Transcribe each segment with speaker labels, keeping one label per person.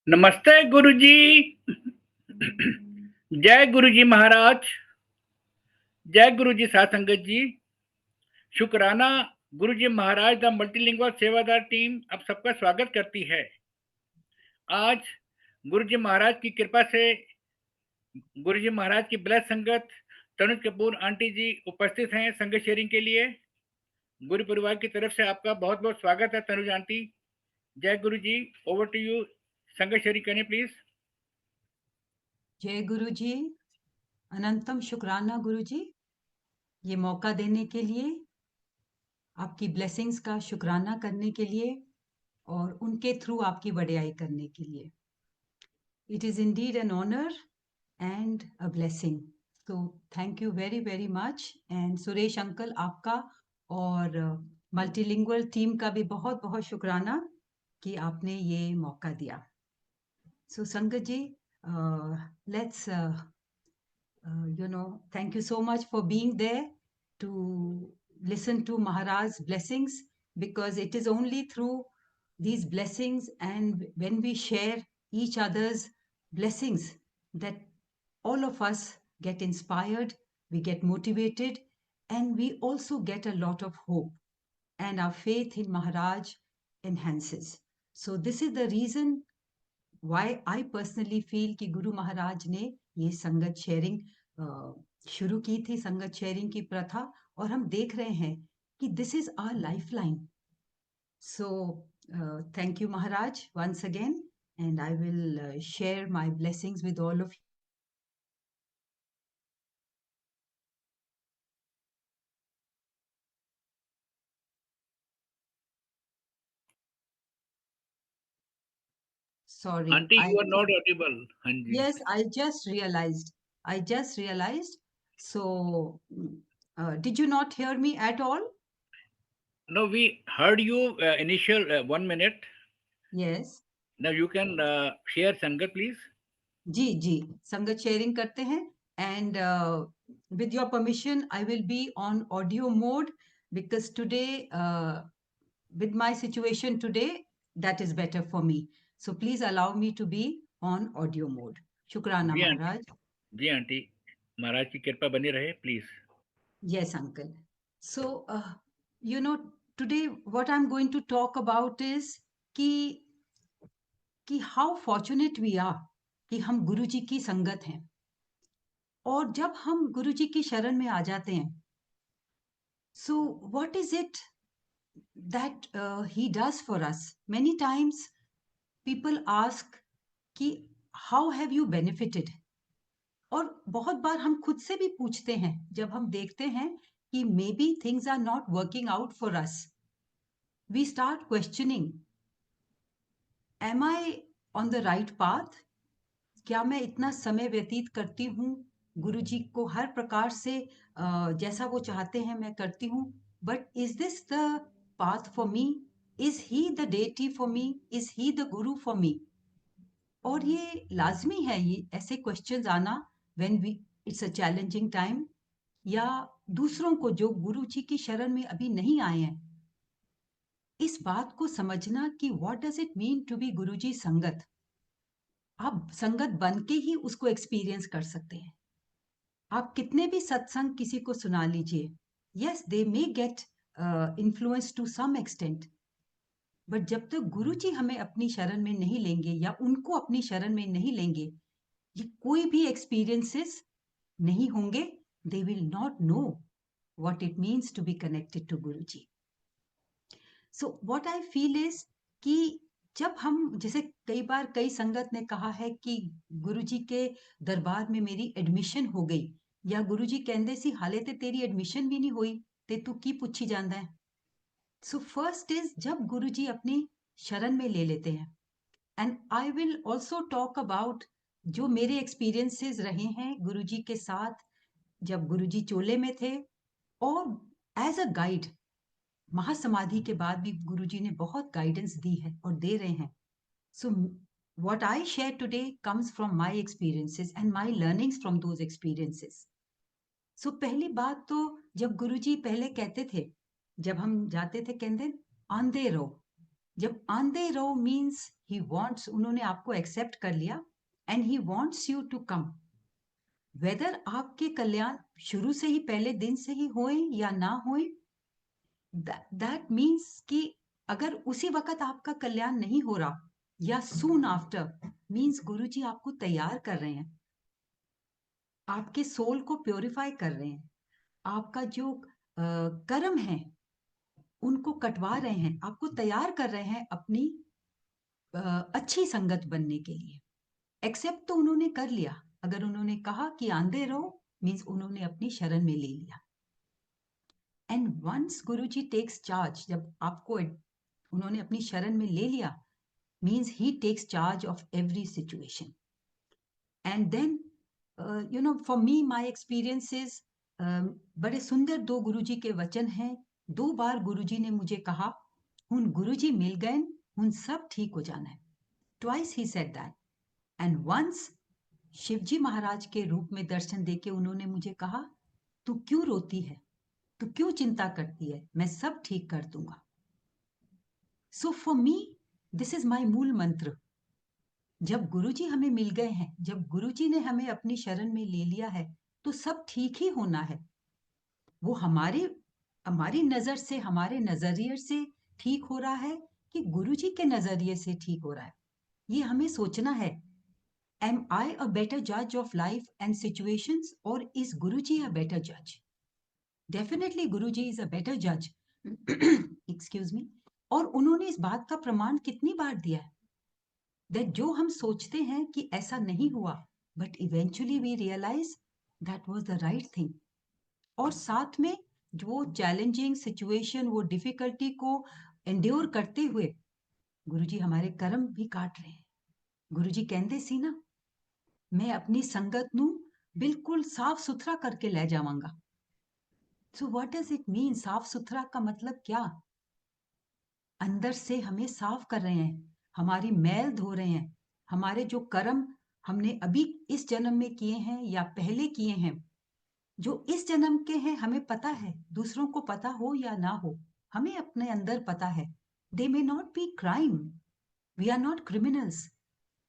Speaker 1: नमस्ते गुरुजी। जय गुरुजी महाराज, जय गुरुजी साथ संगत जी। शुक्राना गुरुजी महाराज द मल्टीलिंगुअल सेवादार टीम आप सबका स्वागत करती है। आज गुरुजी महाराज की कृपा से गुरुजी महाराज की ब्लेस संगत तनुज कपूर आंटी जी उपस्थित हैं संगत शेयरिंग के लिए। गुरु परिवार की तरफ से आपका बहुत बहुत स्वागत है तनुज आंटी। जय गुरुजी, ओवर टू यू। संगत शेयरिंग करें प्लीज।
Speaker 2: जय गुरु जी, अनंतम शुक्राना गुरु जी, ये मौका देने के लिए, आपकी ब्लेसिंग्स का शुक्राना करने के लिए और उनके थ्रू आपकी वडियाई करने के लिए। It is indeed an honour and a blessing, तो thank you very very much. And Suresh uncle आपका और मल्टीलिंगुअल टीम का भी बहुत बहुत शुक्राना कि आपने ये मौका दिया। सो संगत जी, let's thank you so much for being there to listen to Maharaj's blessings, because it is only through these blessings and when we share each other's blessings that all of us get inspired, we get motivated, and we also get a lot of hope, and our faith in Maharaj enhances. So this is the reason why I personally feel कि गुरु महाराज ने ये संगत sharing शुरू की थी, संगत sharing की प्रथा, और हम देख रहे हैं कि this is our lifeline. So thank you Maharaj once again, and I will share my blessings with all of you. Sorry,
Speaker 1: aunty you are not audible. हाँ जी।
Speaker 2: yes, I just realized. So, did you not hear me at all?
Speaker 1: No, we heard you initial 1 minute.
Speaker 2: Yes.
Speaker 1: Now you can share Sangat, please.
Speaker 2: जी जी, संगत sharing करते हैं, and with your permission I will be on audio mode, because today with my situation today, that is better for me. So please allow me to be on audio mode. शुक्राना
Speaker 1: जी aunty.
Speaker 2: महाराज.
Speaker 1: जी aunty, महाराज की कृपा बनी रहे please.
Speaker 2: Yes uncle. So you know, today what I'm going to talk about is कि how fortunate we are कि हम गुरु जी की संगत हैं, और जब हम गुरु जी की शरण में आ जाते हैं, so what is it that he does for us? Many times people ask कि how have you benefited, और बहुत बार हम खुद से भी पूछते हैं जब हम देखते हैं कि maybe things are not working out for us. We start questioning, am I on the right path? क्या मैं इतना समय व्यतीत करती हूँ गुरु जी को हर प्रकार से जैसा वो चाहते हैं मैं करती हूँ, but is this the path for me? Is he the deity for me? Is he the guru for me? और ये लाजमी है, ये ऐसे क्वेश्चंस आना when we it's a challenging time, या दूसरों को जो गुरु जी की शरण में अभी नहीं आए हैं, इस बात को समझना कि what does it mean to be guru ji संगत. आप संगत बन के ही उसको एक्सपीरियंस कर सकते हैं. आप कितने भी सत्संग किसी को सुना लीजिए, yes they may get influence to some extent, but जब तक गुरु जी हमें अपनी शरण में नहीं लेंगे या उनको अपनी शरण में नहीं लेंगे, ये कोई भी एक्सपीरियंसेस नहीं होंगे. They will not know what it means to be connected to Guruji. So what I feel is कि जब हम, जैसे कई बार कई संगत ने कहा है कि गुरुजी के दरबार में मेरी एडमिशन हो गई, या गुरुजी कहंदे सी हाले ते तेरी एडमिशन भी नहीं हुई ते तू की पूछी जांदा है. सो फर्स्ट इज जब गुरुजी अपनी शरण में ले लेते हैं, and I will also talk about जो मेरे एक्सपीरियंसेस रहे हैं गुरुजी के साथ जब गुरुजी चोले में थे, और एज अ गाइड महासमाधि के बाद भी गुरुजी ने बहुत गाइडेंस दी है और दे रहे हैं. सो what I share today comes from my experiences and my learnings from those experiences. So पहली बात तो, जब गुरुजी पहले कहते थे, जब हम जाते थे, कहते आंधे रहो, जब आंधे रहो मीन्स ही वॉन्ट्स, उन्होंने आपको एक्सेप्ट कर लिया and he wants you to come. Whether आपके कल्याण शुरू से ही पहले दिन से ही होए या ना होए, दैट मीन्स कि अगर उसी वक्त आपका कल्याण नहीं हो रहा या सून आफ्टर, मीन्स गुरुजी आपको तैयार कर रहे हैं, आपके सोल को प्योरीफाई कर रहे हैं, आपका जो कर्म है उनको कटवा रहे हैं, आपको तैयार कर रहे हैं अपनी अच्छी संगत बनने के लिए। एक्सेप्ट तो उन्होंने कर लिया, अगर उन्होंने कहा कि आंधे रहो मीन्स उन्होंने अपनी शरण में ले लिया। And once Guruji takes charge, जब आपको उन्होंने अपनी शरण में ले लिया means he takes charge of every situation. And then for me my experiences, बड़े सुंदर दो गुरुजी के वचन हैं। 2 बार गुरुजी ने मुझे कहा, हुन गुरुजी मिल गए, हुन सब ठीक हो जाना है। Twice he said that. And once Shivji Maharaj के रूप में दर्शन देके उन्होंने मुझे कहा, तू क्यों रोती है, तू क्यों चिंता करती है, मैं सब ठीक कर दूंगा। So for me this is my मूल मंत्र। जब गुरुजी हमें मिल गए हैं, जब गुरुजी ने हमें अपनी शरण में ले लिया है, तो सब ठीक ही होना है। वो हमारी नजर से, हमारे नजरिए से ठीक हो रहा है कि गुरुजी के नजरिए से ठीक हो रहा है, ये हमें सोचना है। Am I a better judge of life and situations, or is Guruji a better judge? Definitely Guruji is a better judge. Excuse me. और उन्होंने इस बात का प्रमाण कितनी बार दिया है that जो हम सोचते हैं कि ऐसा नहीं हुआ, but eventually we realize that was the right thing. और साथ में जो चैलेंजिंग सिचुएशन, वो डिफिकल्टी को एंड्योर करते हुए गुरुजी हमारे कर्म भी काट रहे हैं। गुरुजी कहते सी ना, मैं अपनी संगत नू बिल्कुल साफ सुथरा करके ले जावांगा। So what does it mean, साफ सुथरा का मतलब क्या? अंदर से हमें साफ कर रहे हैं, हमारी मैल धो रहे हैं, हमारे जो कर्म हमने अभी इस जन्म में किए हैं या पहले किए हैं, जो इस जन्म के हैं, हमें पता है, दूसरों को पता हो या ना हो, हमें अपने अंदर पता है। They may not be crime, we are not criminals,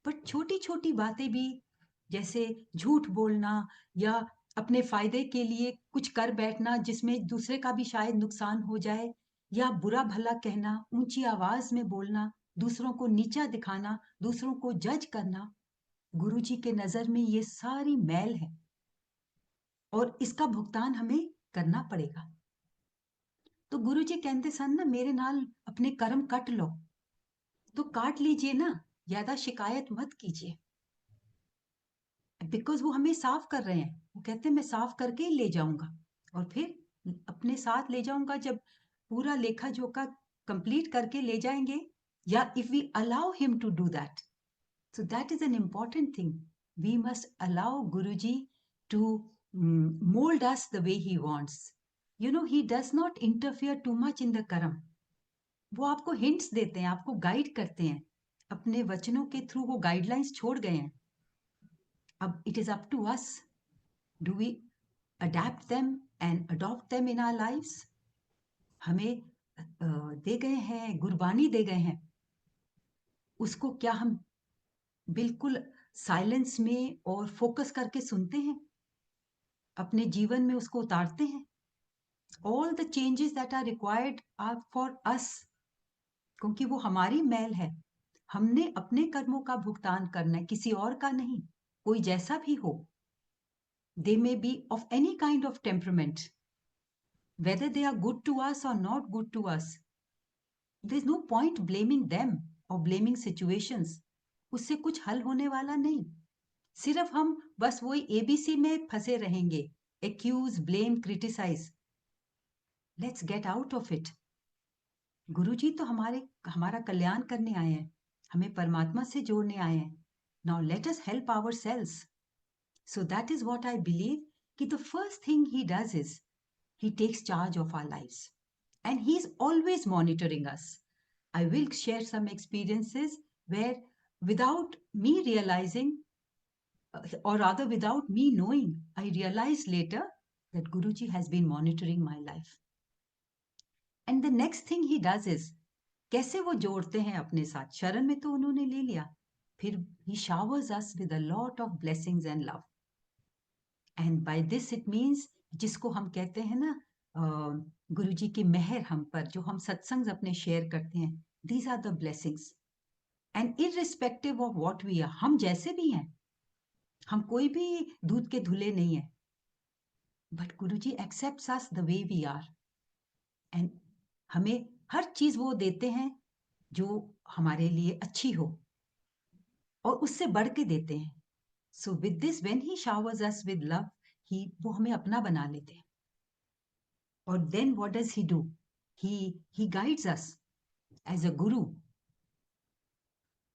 Speaker 2: but छोटी छोटी बातें भी, जैसे झूठ बोलना या अपने फायदे के लिए कुछ कर बैठना जिसमें दूसरे का भी शायद नुकसान हो जाए, या बुरा भला कहना, ऊंची आवाज में बोलना, दूसरों को नीचा दिखाना, दूसरों को जज करना, गुरुजी के नजर में ये सारी मैल है और इसका भुगतान हमें करना पड़ेगा। तो गुरुजी कहते सन ना, मेरे नाल अपने कर्म कट लो, तो काट लीजिए ना, ज्यादा शिकायत मत कीजिए, बिकॉज वो हमें साफ कर रहे हैं। वो कहते हैं मैं साफ करके ही ले जाऊंगा और फिर अपने साथ ले जाऊंगा। जब पूरा लेखा जोखा कंप्लीट करके ले जाएंगे, या if we allow him to do that, so that is an important thing. We must allow Guruji to mold us the way he wants. You know, he does not interfere too much in the karam. वो आपको hints देते हैं, आपको guide करते हैं, अपने वचनों के थ्रू वो गाइडलाइंस छोड़ गए हैं। अब it is up to us. Do we adapt them and adopt them in our lives? हमें दे गए हैं, गुरबानी दे गए हैं, उसको क्या हम बिल्कुल साइलेंस में और फोकस करके सुनते हैं, अपने जीवन में उसको उतारते हैं? All the changes that are required are for us, क्योंकि वो हमारी मैल है, हमने अपने कर्मों का भुगतान करना है, किसी और का नहीं। कोई जैसा भी हो, they may be of any kind of temperament, whether they are good to us or not good to us, there is no point blaming them or blaming situations. उससे कुछ हल होने वाला नहीं, सिर्फ हम बस वही एबीसी में फंसे रहेंगे, accuse, blame, criticize. Let's get out of it. Guruji तो हमारा कल्याण करने आए हैं, हमें परमात्मा से जोड़ने आए हैं। Now let us help ourselves. So that is what I believe कि the first thing he does is he takes charge of our lives, and he is always monitoring us. I will share some experiences where, without me realizing, or rather without me knowing, I realized later that Guruji has been monitoring my life. And the next thing he does is, कैसे वो जोड़ते हैं अपने साथ। शरण में तो उन्होंने ले लिया, फिर ही showers us with a lot of blessings and love. And by this it means, जिसको हम कहते हैं ना गुरु जी की मेहर हम पर, जो हम सत्संग अपने शेयर करते हैं, these are the blessings. And irrespective of what we are, हम जैसे भी हैं, हम कोई भी दूध के धुले नहीं है, but Guru ji accepts us the way we are. And हमें हर चीज वो देते हैं जो हमारे लिए अच्छी हो, और उससे बढ़ के देते हैं. So with this, when he showers us with love, वो हमें अपना बना लेते हैं. और then what does he do? He guides us as a guru.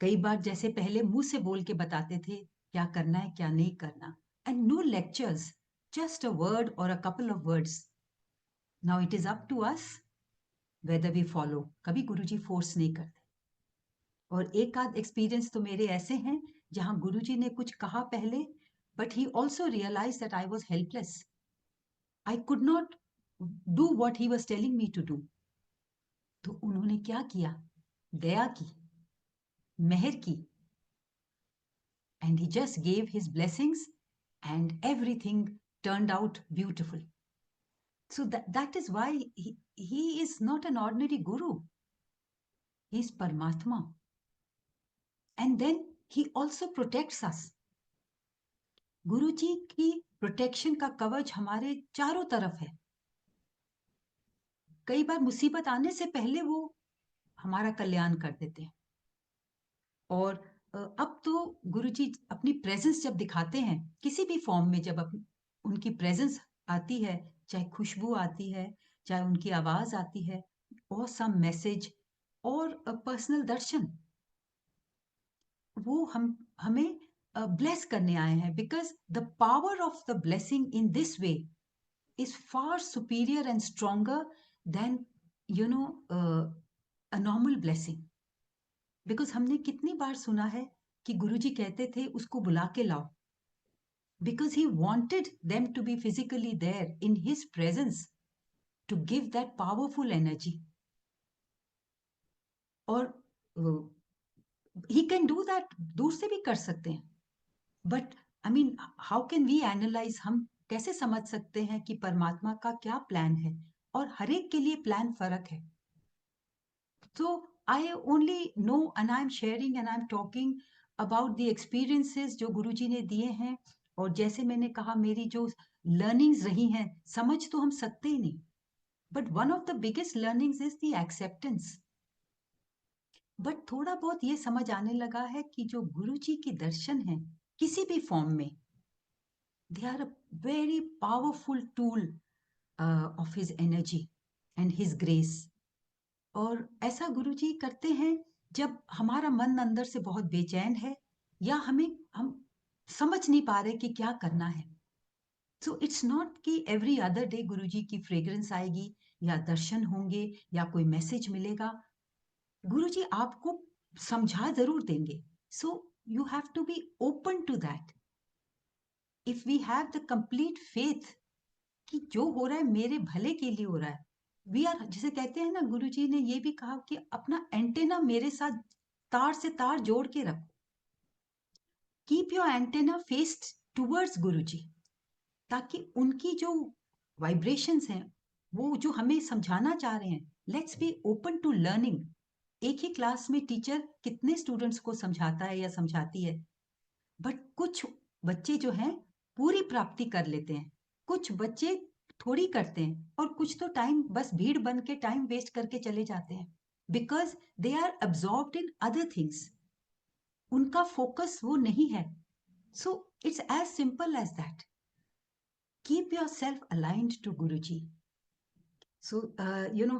Speaker 2: कई बार जैसे पहले मुंह से बोल के बताते थे क्या करना है क्या नहीं करना, and no lectures, just a word or a couple of words. Now it is up to us whether we follow. कभी गुरुजी फोर्स नहीं करते. और एक आध एक्सपीरियंस तो मेरे ऐसे हैं जहां गुरुजी ने कुछ कहा पहले, but he also realized that I was helpless. I could not do what he was telling me to do. तो उन्होंने क्या किया? दया की, मेहर की, and he just gave his blessings and everything turned out beautiful. So that is why he is not an ordinary guru. He is Paramatma. And then he also protects us. गुरु जी की protection का कवच हमारे चारों तरफ है. कई बार मुसीबत आने से पहले वो हमारा कल्याण कर देते हैं. और अब तो गुरुजी अपनी प्रेजेंस जब दिखाते हैं किसी भी फॉर्म में, जब उनकी प्रेजेंस आती है, चाहे खुशबू आती है, चाहे उनकी आवाज आती है, और सम मैसेज और पर्सनल दर्शन, वो हमें ब्लेस करने आए हैं. Because the power of the blessing in this way is far superior and stronger then a normal blessing. Because हमने कितनी बार सुना है कि गुरुजी कहते थे उसको बुला के लाओ, because he wanted them to be physically there in his presence to give that powerful energy. और ही कैन डू दैट, दूर से भी कर सकते हैं. But I mean, how can we analyse, हम कैसे समझ सकते हैं कि परमात्मा का क्या प्लान है? और हर एक के लिए प्लान फर्क है. So I only know, and I'm sharing and I'm talking about the experiences जो गुरुजी ने दिए हैं. और जैसे मैंने कहा, मेरी जो learnings रही हैं, समझ तो हम सकते ही नहीं, but one of the biggest learnings is the acceptance. but थोड़ा बहुत ये समझ आने लगा है कि जो गुरुजी की दर्शन है किसी भी फॉर्म में, they are a very powerful tool of his energy and his grace. और ऐसा गुरुजी करते हैं जब हमारा मन अंदर से बहुत बेचैन है, या हम समझ नहीं पा रहे कि क्या करना है. सो इट्स नॉट कि एवरी अदर डे गुरुजी की फ्रेग्रेंस आएगी या दर्शन होंगे या कोई मैसेज मिलेगा. गुरुजी आपको समझा जरूर देंगे. So you have to be open to that. If we have the complete faith कि जो हो रहा है मेरे भले के लिए हो रहा है, वी आर, जिसे कहते हैं ना, गुरुजी ने ये भी कहा कि अपना एंटेना मेरे साथ तार से तार जोड़ के रखो. Keep your antenna faced towards Guruji, ताकि उनकी जो वाइब्रेशंस हैं, वो जो हमें समझाना चाह रहे हैं, let's be open to learning. एक ही क्लास में टीचर कितने स्टूडेंट्स को समझाता है या समझाती है, बट कुछ बच्चे जो हैं पूरी प्राप्ति कर लेते हैं, कुछ बच्चे थोड़ी करते हैं, और कुछ तो टाइम बस भीड़ बन के टाइम वेस्ट करके चले जाते हैं, because they are absorbed in other things. उनका फोकस वो नहीं है. So it's as simple as that. Keep yourself aligned to Guruji. So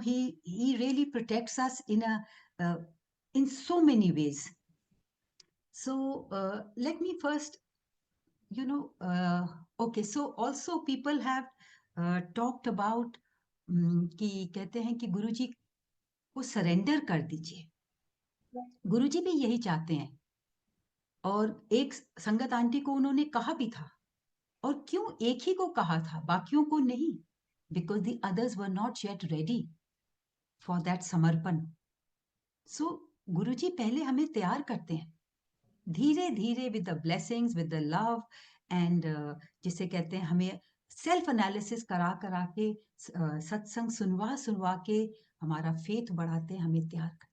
Speaker 2: he really protects us in so many ways. So let me first okay, so also people have talked about कि कहते हैं कि गुरुजी को surrender कर दीजिए. गुरुजी भी यही चाहते हैं. और एक संगत आंटी को उन्होंने कहा भी था. और क्यों एक ही को कहा था, बाकियों को नहीं? Because the others were not yet ready for that समर्पण. सो गुरुजी पहले हमें तैयार करते हैं धीरे धीरे with the blessings with the love and जिसे कहते हैं हमें सेल्फ एनालिसिस करा करा के सत्संग सुनवा सुनवा के हमारा फेथ बढ़ाते हैं, हमें तैयार कर।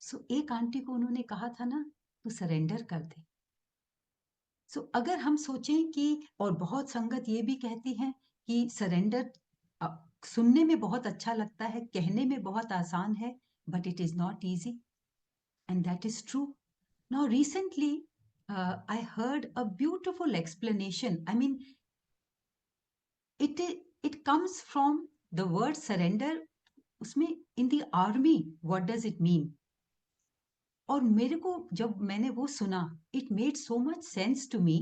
Speaker 2: सो एक आंटी को उन्होंने कहा था ना, तू सरेंडर कर दे। सो अगर हम सोचें कि, और बहुत संगत ये भी कहती है कि सरेंडर सुनने में बहुत अच्छा लगता है, कहने में बहुत आसान है, but it is not easy, and that is true. Now, recently, I heard a beautiful explanation. I mean, it comes from the word surrender. उसमें in the army, what does it mean? और मेरे को जब मैंने वो सुना, it made so much sense to me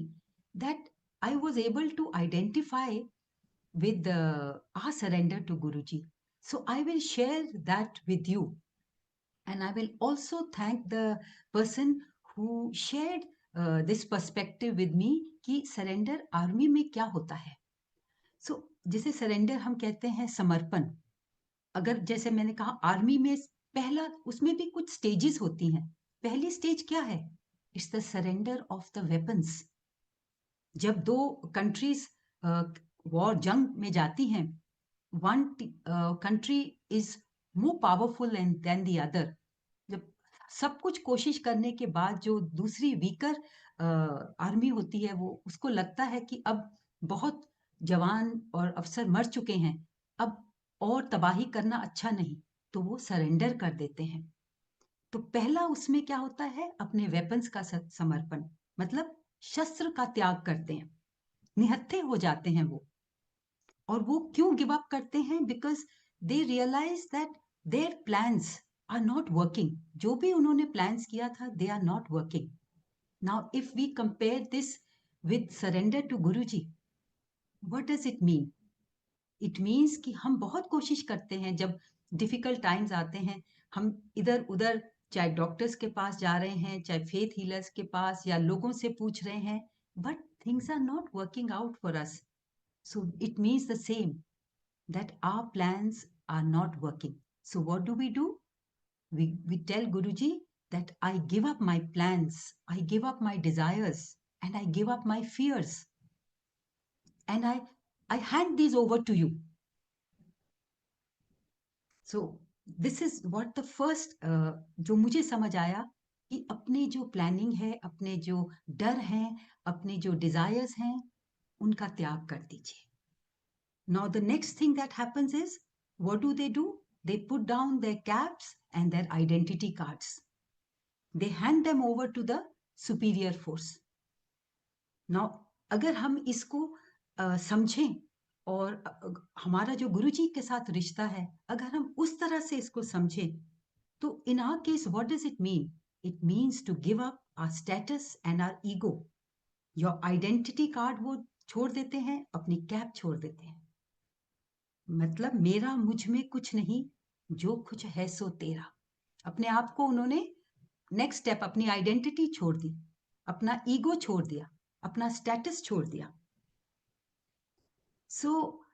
Speaker 2: that I was able to identify with our surrender to Guruji. So I will share that with you. And I will also thank the person who shared this perspective with me कि surrender army में क्या होता है. सो जिसे surrender हम कहते हैं समर्पण. अगर जैसे मैंने कहा आर्मी में पहला, उसमें भी कुछ स्टेजेस होती हैं. पहली स्टेज क्या है? It's the surrender of the weapons. जब दो कंट्रीज वॉर जंग में जाती हैं, one country is more powerful than the other. जब सब कुछ कोशिश करने के बाद जो दूसरी वीकर आर्मी होती है, वो उसको लगता है कि अब बहुत जवान और अफसर मर चुके हैं, अब और तबाही करना अच्छा नहीं, तो वो सरेंडर कर देते हैं. तो पहला उसमें क्या होता है? अपने वेपन्स का समर्पण, मतलब शस्त्र का त्याग करते हैं, निहत्थे हो जाते हैं वो. और वो क्यों गिव अप करते हैं? Because they realise that their plans are not working. जो भी उन्होंने प्लान्स किया था, they are not working. Now if we compare this with surrender to Guruji, what does it mean? It means कि हम बहुत कोशिश करते हैं, जब डिफिकल्ट टाइम्स आते हैं, हम इधर उधर, चाहे डॉक्टर्स के पास जा रहे हैं, चाहे फेथ हीलर्स के पास, या लोगों से पूछ रहे हैं, but things are not working out for us. So it means the same, that our plans are not working. So what do? We tell Guruji that I give up my plans, I give up my desires, and I give up my fears. And I hand these over to you. So this is what the first जो मुझे समझ आया कि अपने जो planning है, अपने जो डर हैं, अपने जो डिजायर्स हैं, उनका त्याग कर दीजिए. Now, the next thing that happens is, what do? They put down their caps and their identity cards. They hand them over to the superior force. Now, अगर हम इसको समझें, और हमारा जो गुरुजी के साथ रिश्ता है, अगर हम उस तरह से इसको समझें, तो in our case, what does it mean? It means to give up our status and our ego. Your identity card वो छोड़ देते हैं, अपनी कैप छोड़ देते हैं. मतलब मेरा मुझ में कुछ नहीं, जो कुछ है सो तेरा. अपने आप को उन्होंने नेक्स्ट स्टेप, अपनी आइडेंटिटी छोड़ दी, अपना ईगो छोड़ दिया, अपना स्टेटस छोड़ दिया. So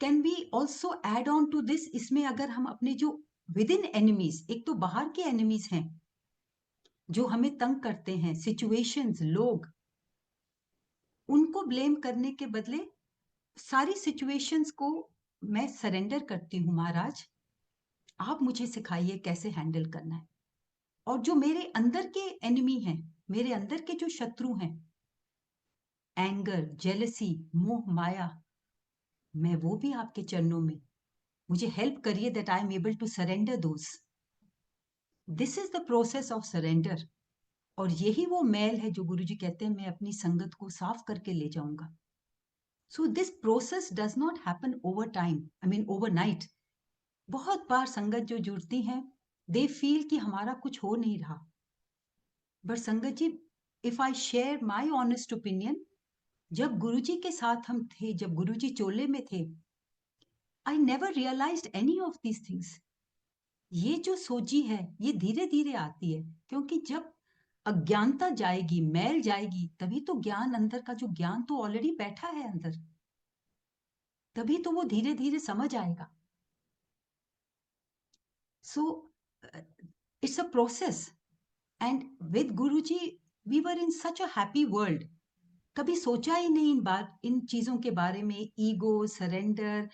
Speaker 2: can be also add on to this. इसमें अगर हम अपने जो विद इन एनिमीज, एक तो बाहर के एनिमीज हैं जो हमें तंग करते हैं, सिचुएशंस, लोग, उनको ब्लेम करने के बदले सारी सिचुएशंस को मैं सरेंडर करती हूँ. महाराज, आप मुझे सिखाइए कैसे हैंडल करना है. और जो मेरे अंदर के एनिमी हैं, मेरे अंदर के जो शत्रु हैं, एंगर, जेलसी, मोह, माया, मैं वो भी आपके चरणों में, मुझे हेल्प करिए that I am able to surrender those. This is the process of surrender. और यही वो मैल है जो गुरुजी कहते हैं मैं अपनी संगत को साफ करके ले जाऊंगा. So this process does not happen over time, I mean overnight. बहुत बार संगत जो जुड़ती हैं, दे फील कि हमारा कुछ हो नहीं रहा. But Sangat ji, if I share my honest opinion, जब गुरुजी के साथ हम थे, जब गुरुजी चोले में थे, I never realised any of these things. ये जो सोची है, ये धीरे धीरे आती है, क्योंकि जब अज्ञानता जाएगी, मैल जाएगी, तभी तो ज्ञान, अंदर का जो ज्ञान तो ऑलरेडी बैठा है अंदर, तभी तो वो धीरे धीरे समझ आएगा. सो it's a process. And with Guruji, we were in such a happy world. कभी सोचा ही नहीं इन चीजों के बारे में, ईगो, सरेंडर,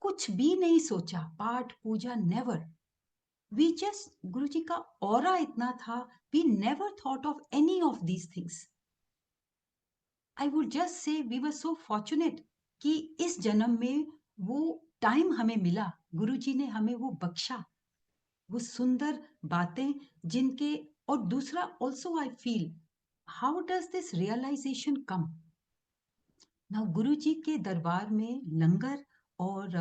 Speaker 2: कुछ भी नहीं सोचा, पाठ पूजा, नेवर. वी जस्ट, गुरुजी का ऑरा इतना था, we never thought of any of these things. I would just say we were so fortunate कि इस जन्म में वो टाइम हमें मिला, गुरुजी ने हमें वो बख्शा, वो सुंदर बातें जिनके. और दूसरा also I feel, how does this realization come. Now Guruji के दरबार में लंगर और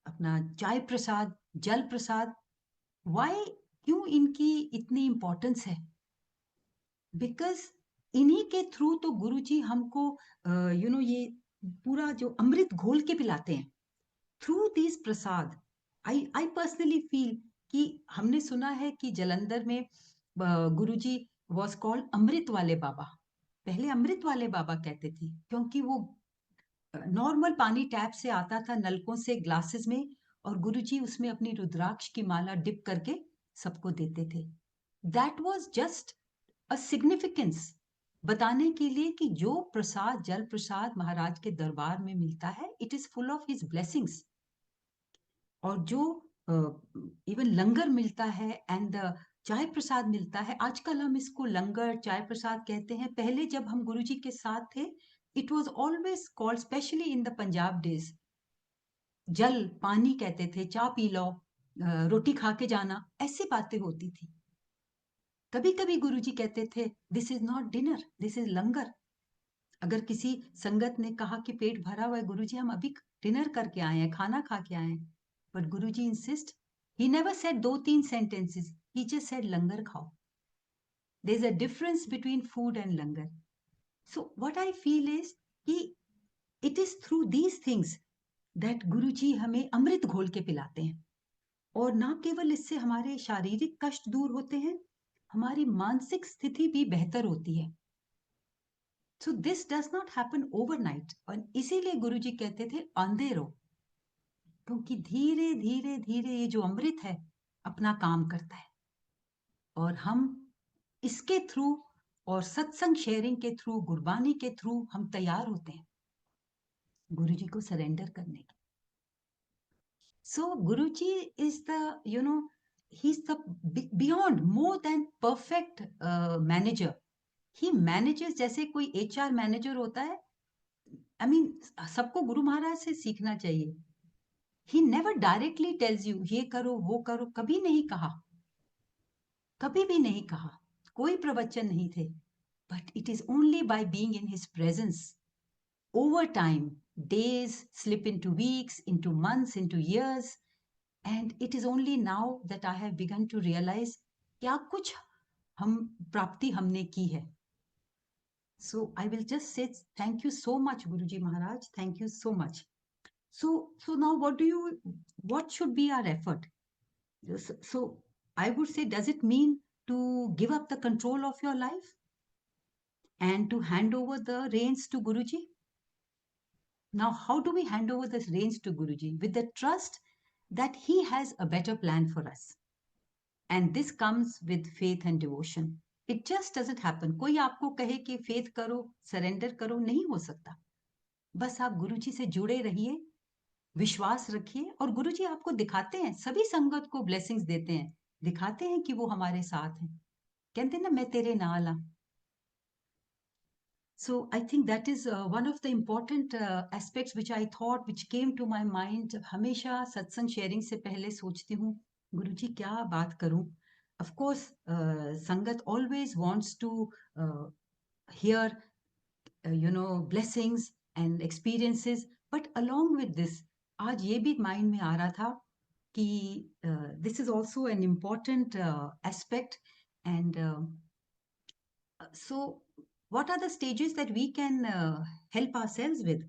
Speaker 2: अपना चाय प्रसाद, जल प्रसाद, वाई, क्यों इनकी इतनी इंपॉर्टेंस है? बिकॉज इन्हीं के थ्रू तो गुरुजी हमको ये पूरा जो अमृत घोल के पिलाते हैं through this Prasad. I personally feel कि हमने सुना है कि जलंधर में गुरुजी वॉज कॉल्ड अमृत वाले बाबा. पहले अमृत वाले बाबा कहते थे क्योंकि वो नॉर्मल पानी टैप से आता था, नलकों से ग्लासेस में, और गुरुजी उसमें अपनी रुद्राक्ष की माला डिप करके सबको देते थे. That was just a significance, बताने के लिए कि जो प्रसाद, जल प्रसाद महाराज के दरबार में मिलता है, it is full of his blessings. और जो इवन लंगर मिलता है एंड चाय प्रसाद मिलता है, आजकल हम इसको लंगर चाय प्रसाद कहते हैं. पहले जब हम गुरुजी के साथ थे, it was always called, specially in the Punjab days, जल पानी कहते थे, चाय पी लो, रोटी खा के जाना, ऐसी बातें होती थी. कभी कभी गुरुजी कहते थे, this is not dinner, this is langar. अगर किसी संगत ने कहा कि पेट भरा हुआ है गुरुजी, हम अभी डिनर करके आए हैं, खाना खा के आए हैं, but Guruji insist, he never said 2-3 sentences, he just said लंगर खाओ. there's a difference between food and langar. So what I feel is कि it is through these things that गुरुजी हमें अमृत घोल के पिलाते हैं. और ना केवल इससे हमारे शारीरिक कष्ट दूर होते हैं, हमारी मानसिक स्थिति भी बेहतर होती है. So this does not happen overnight. और इसीलिए गुरुजी कहते थे आंधे रहो, क्योंकि धीरे धीरे धीरे ये जो अमृत है अपना काम करता है. और हम इसके थ्रू और सत्संग शेयरिंग के थ्रू, गुरबानी के थ्रू हम तैयार होते हैं गुरुजी को सरेंडर करने की. So Guruji is the, he is the beyond, more than perfect manager. He manages, जैसे कोई HR मैनेजर होता है. आई मीन, सबको गुरु महाराज से सीखना चाहिए. He never directly tells you ये करो वो करो, कभी नहीं कहा, कभी भी नहीं कहा, कोई प्रवचन नहीं थे. But it is only by being in his presence. Over time, days slip into weeks, into months, into years, and it is only now that I have begun to realize क्या कुछ हम प्राप्ति हमने की है. So I will just say thank you so much, Guruji Maharaj. Thank you so much. So now what should be our effort? So I would say, does it mean to give up the control of your life and to hand over the reins to Guruji? Now, how do we hand over the reins to Guruji? With the trust that he has a better plan for us. And this comes with faith and devotion. It just doesn't happen. कोई आपको कहे कि faith करो, surrender करो, नहीं हो सकता. बस आप गुरुजी से जुड़े रहिए, विश्वास रखिए, और गुरुजी आपको दिखाते हैं, सभी संगत को ब्लेसिंग्स देते हैं, दिखाते हैं कि वो हमारे साथ हैं. कहते हैं ना, मैं तेरे नाल हां. So I think that is one of the important aspects which I thought, which came to my mind. हमेशा सत्संग शेयरिंग से पहले सोचती हूँ, गुरुजी क्या बात करूँ. Of course, संगत always wants to hear, blessings and experiences. But along with this, आज ये भी mind में आ रहा था कि this is also an important aspect. And so what are the stages that we can help ourselves with?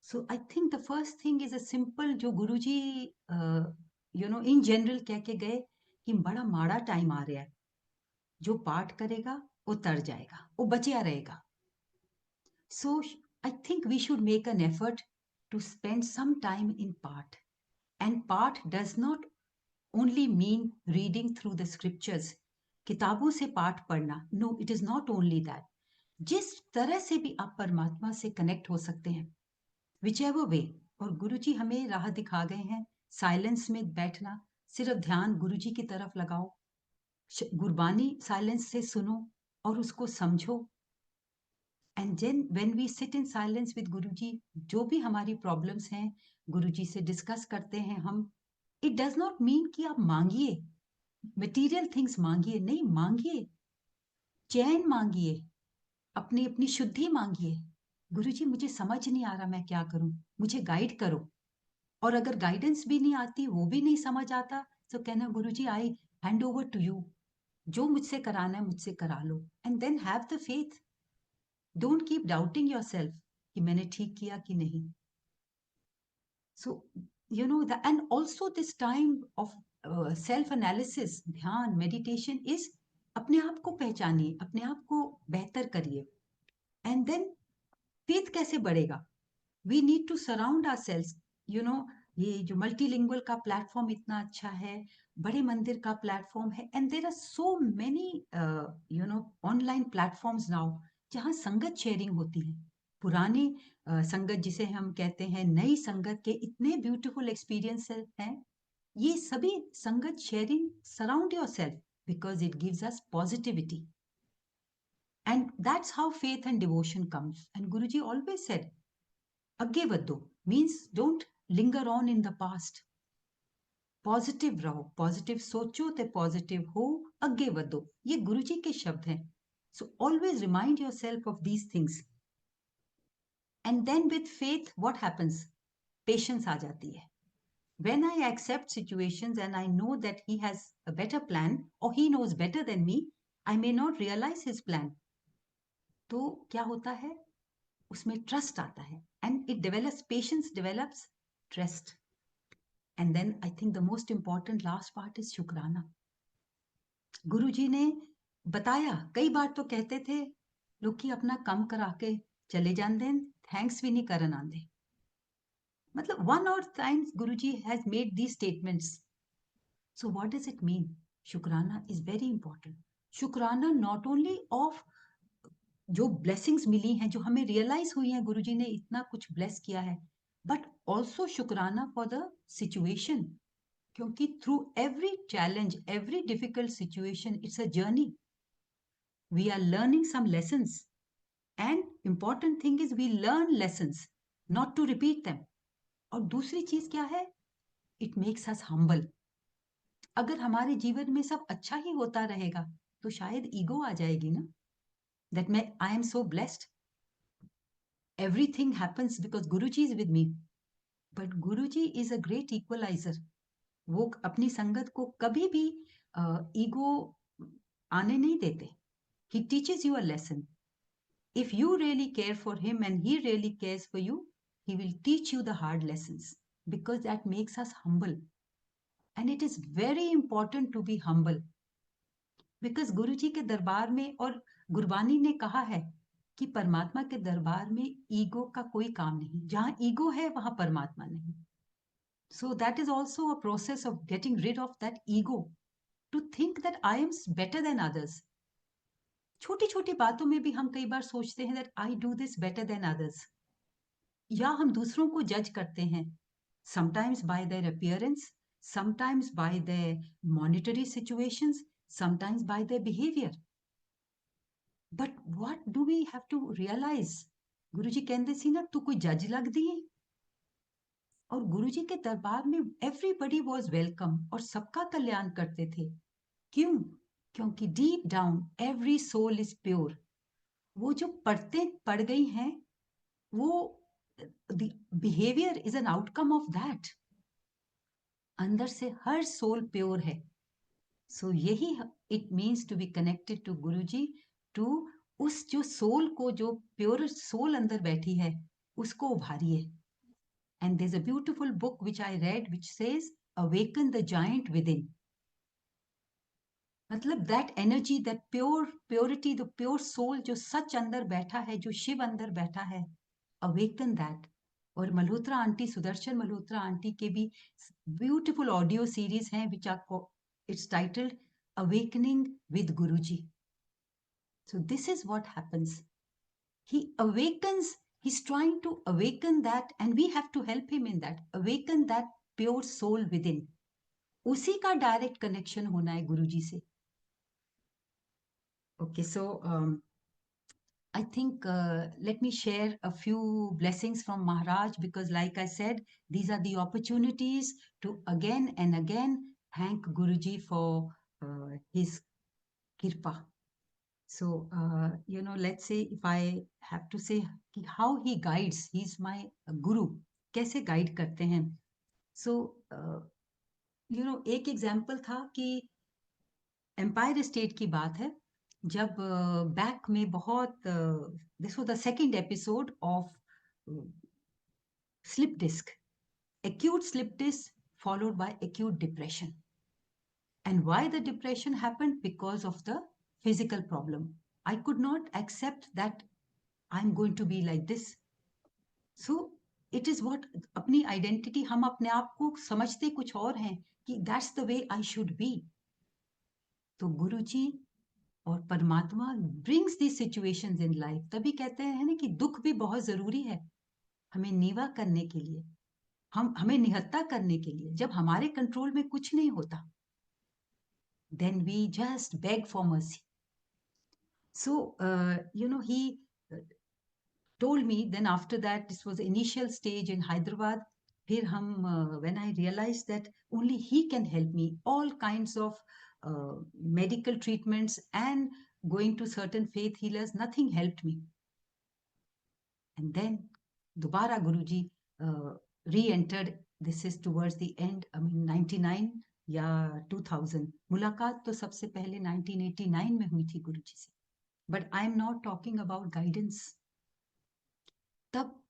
Speaker 2: So I think the first thing is a simple, जो गुरुजी in general कह के गए कि बड़ा माड़ा टाइम आ रहा है, जो पाठ करेगा वो तर जाएगा, वो बचिया रहेगा. So I think we should make an effort to spend some time in पाठ. And पाठ does not only mean reading through the scriptures, किताबों से पाठ पढ़ना. No, it is not only that. जिस तरह से भी आप परमात्मा से कनेक्ट हो सकते हैं, whichever way. और गुरुजी हमें राह दिखा गए हैं. साइलेंस में बैठना, सिर्फ ध्यान गुरुजी की तरफ लगाओ, गुरबानी साइलेंस से सुनो और उसको समझो. And then when we sit in silence with Guruji, जो भी हमारी प्रॉब्लम्स हैं गुरुजी से डिस्कस करते हैं हम. इट डज नॉट मीन कि आप मांगिए, मटेरियल थिंग्स मांगिए, नहीं मांगिए. चैन मांगिए, अपनी अपनी शुद्धि मांगिए. गुरुजी मुझे समझ नहीं आ रहा मैं क्या करूं, मुझे गाइड करो. और अगर गाइडेंस भी नहीं आती, वो भी नहीं समझ आता, तो कहना Guruji I hand over to you. जो मुझसे कराना है मुझसे करा लो. And then have the faith. Don't keep doubting yourself कि मैंने ठीक किया कि नहीं. So you know the and also this time of self analysis, dhyan, meditation is अपने आप को पहचानिए, अपने आप को बेहतर करिए. एंड देन फेथ कैसे बढ़ेगा? We need to surround ourselves. You know, ये जो मल्टीलिंगुअल का प्लेटफॉर्म इतना अच्छा है, बड़े मंदिर का प्लेटफॉर्म है, and there are so many you know online platforms now जहाँ संगत शेयरिंग होती है. पुरानी संगत जिसे हम कहते हैं, नई संगत के इतने ब्यूटीफुल एक्सपीरियंस हैं. ये सभी संगत sharing, surround your self because it gives us positivity. And that's how faith and devotion comes. And Guruji always said, Agge vaddo means don't linger on in the past. Positive रहो, positive सोचो ते positive हो, अगे वधो. ये गुरुजी के शब्द हैं. So always remind yourself of these things. And then with faith what happens? Patience आ जाती है. When I accept situations and I know that he has a better plan or he knows better than me, I may not realize his plan. तो क्या होता है? उसमें trust आता है. And it develops, patience develops trust. And then I think the most important last part is शुक्राना. गुरुजी ने बताया, कई बार तो कहते थे लोग कि अपना काम करा के चले जाते हैं, थैंक्स भी नहीं करन आंदे. मतलब वन और times Guruji has made these statements. So what does it mean? शुक्राना इज वेरी इंपॉर्टेंट. शुक्राना नॉट ओनली ऑफ जो ब्लेसिंग्स मिली हैं, जो हमें रियलाइज हुई हैं, गुरुजी ने इतना कुछ ब्लेस किया है, बट ऑल्सो शुक्राना फॉर द सिचुएशन. क्योंकि through every challenge, every difficult situation, it's a journey. We are learning some lessons. And important thing is we learn lessons, not to repeat them. और दूसरी चीज क्या है? It makes us humble. अगर हमारे जीवन में सब अच्छा ही होता रहेगा तो शायद ईगो आ जाएगी ना, दैट मैं I am so blessed, everything happens because Guruji is with me. But Guruji is a great equalizer. वो अपनी संगत को कभी भी ईगो आने नहीं देते. He teaches you a lesson. If you really care for him and he really cares for you, he will teach you the hard lessons because that makes us humble. And it is very important to be humble. Because गुरुजी के दरबार में, और गुरबानी ने कहा है कि परमात्मा के दरबार में ईगो का कोई काम नहीं. जहां ईगो है वहां परमात्मा नहीं. So that is also a process of getting rid of that ego, to think that I am better than others. छोटी छोटी बातों में भी हम कई बार सोचते हैं that I do this better than others. या हम दूसरों को जज करते हैं, sometimes by their appearance, sometimes by their monetary situations, sometimes by their behavior. But what do we have to realize? गुरुजी कहते सी ना, तू कोई जज लगदी है. और गुरुजी के दरबार में एवरीबडी वॉज वेलकम और सबका कल्याण करते थे. क्यों? क्योंकि deep down every soul is pure. वो जो पढ़ गई हैं, वो behaviour is an outcome of that. अंदर से हर सोल प्योर है. सो यही it means to be connected to Guruji, to उस जो सोल को, जो प्योर सोल अंदर बैठी है, उसको उभारिए. And there's a beautiful book which I read which says, Awaken the giant within. मतलब that energy, that purity, the pure soul जो सच अंदर बैठा है, जो शिव अंदर बैठा है, awaken that. और मल्होत्रा आंटी, सुदर्शन मल्होत्रा आंटी के भी ब्यूटीफुल ऑडियो सीरीज हैं which are, it's titled awakening with Guruji. So this is what happens. He awakens, he's trying to awaken that, and we have to help him in that. Awaken that pure soul within. उसी का direct connection होना है गुरुजी से. Okay, so I think let me share a few blessings from Maharaj, because like I said, these are the opportunities to again and again thank Guruji for his kirpa. So, let's say if I have to say how he guides, he's my guru. कैसे guide करते हैं? So, एक example था कि empire state की बात है, जब बैक में बहुत, this was the second episode of slip disc, acute slip disc followed by acute depression. And why the depression happened? Because of the physical problem. I could not accept that I'm going to be like this. So it is what, अपनी identity, हम अपने आप को समझते कुछ और हैं कि that's the way I should be. तो गुरुजी और परमात्मा brings these situations in life. तभी कहते हैं ना कि दुख भी बहुत जरूरी है हमें नीवा करने के लिए, हमें निहत्ता करने के लिए. जब हमारे कंट्रोल में कुछ नहीं होता, then we just beg for mercy. So he told me, then after that, this was the initial stage in Hyderabad. फिर हम, when I realized that only he can help me, all kinds of medical treatments and going to certain faith healers, nothing helped me. And then दोबारा गुरुजी re-entered. This is towards the end, I mean 99 या 2000. मुलाकात तो सबसे पहले 1989 में हुई थी गुरुजी से. But I am not talking about guidance. तब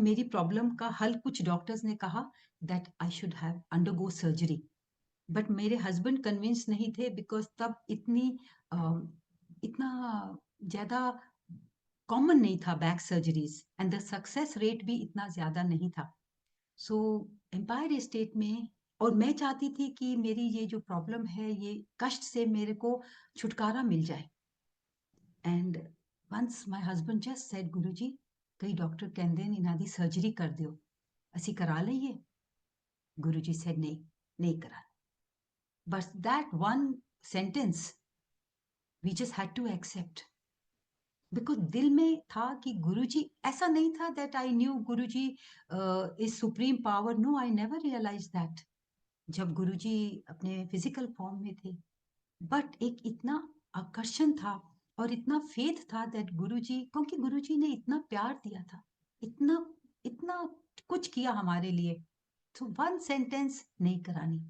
Speaker 2: मेरी प्रॉब्लम का हल कुछ डॉक्टर्स ने कहा that I should have undergo surgery, but मेरे हस्बैंड कन्विंस नहीं थे, बिकॉज तब इतना ज्यादा कॉमन नहीं था back surgeries, and the success rate भी इतना ज्यादा नहीं था. सो एम्पायर स्टेट में, और मैं चाहती थी कि मेरी ये जो प्रॉब्लम है, ये कष्ट से मेरे को छुटकारा मिल जाए. And once my husband just said, Guruji कई डॉक्टर कहते हैं इन्हां दी सर्जरी कर दियो, ਅਸੀਂ करा लईए. गुरुजी said नहीं करा. But that one sentence we just had to accept, because दिल में था कि गुरुजी, ऐसा नहीं था that I knew Guruji is supreme power. No, I never realized that. जब गुरुजी अपने फिजिकल फॉर्म में थे, बट एक इतना आकर्षण था और इतना फेथ था दैट गुरुजी, क्योंकि गुरुजी ने इतना प्यार दिया था, इतना इतना कुछ किया हमारे लिए. सो वन सेंटेंस नहीं करानी.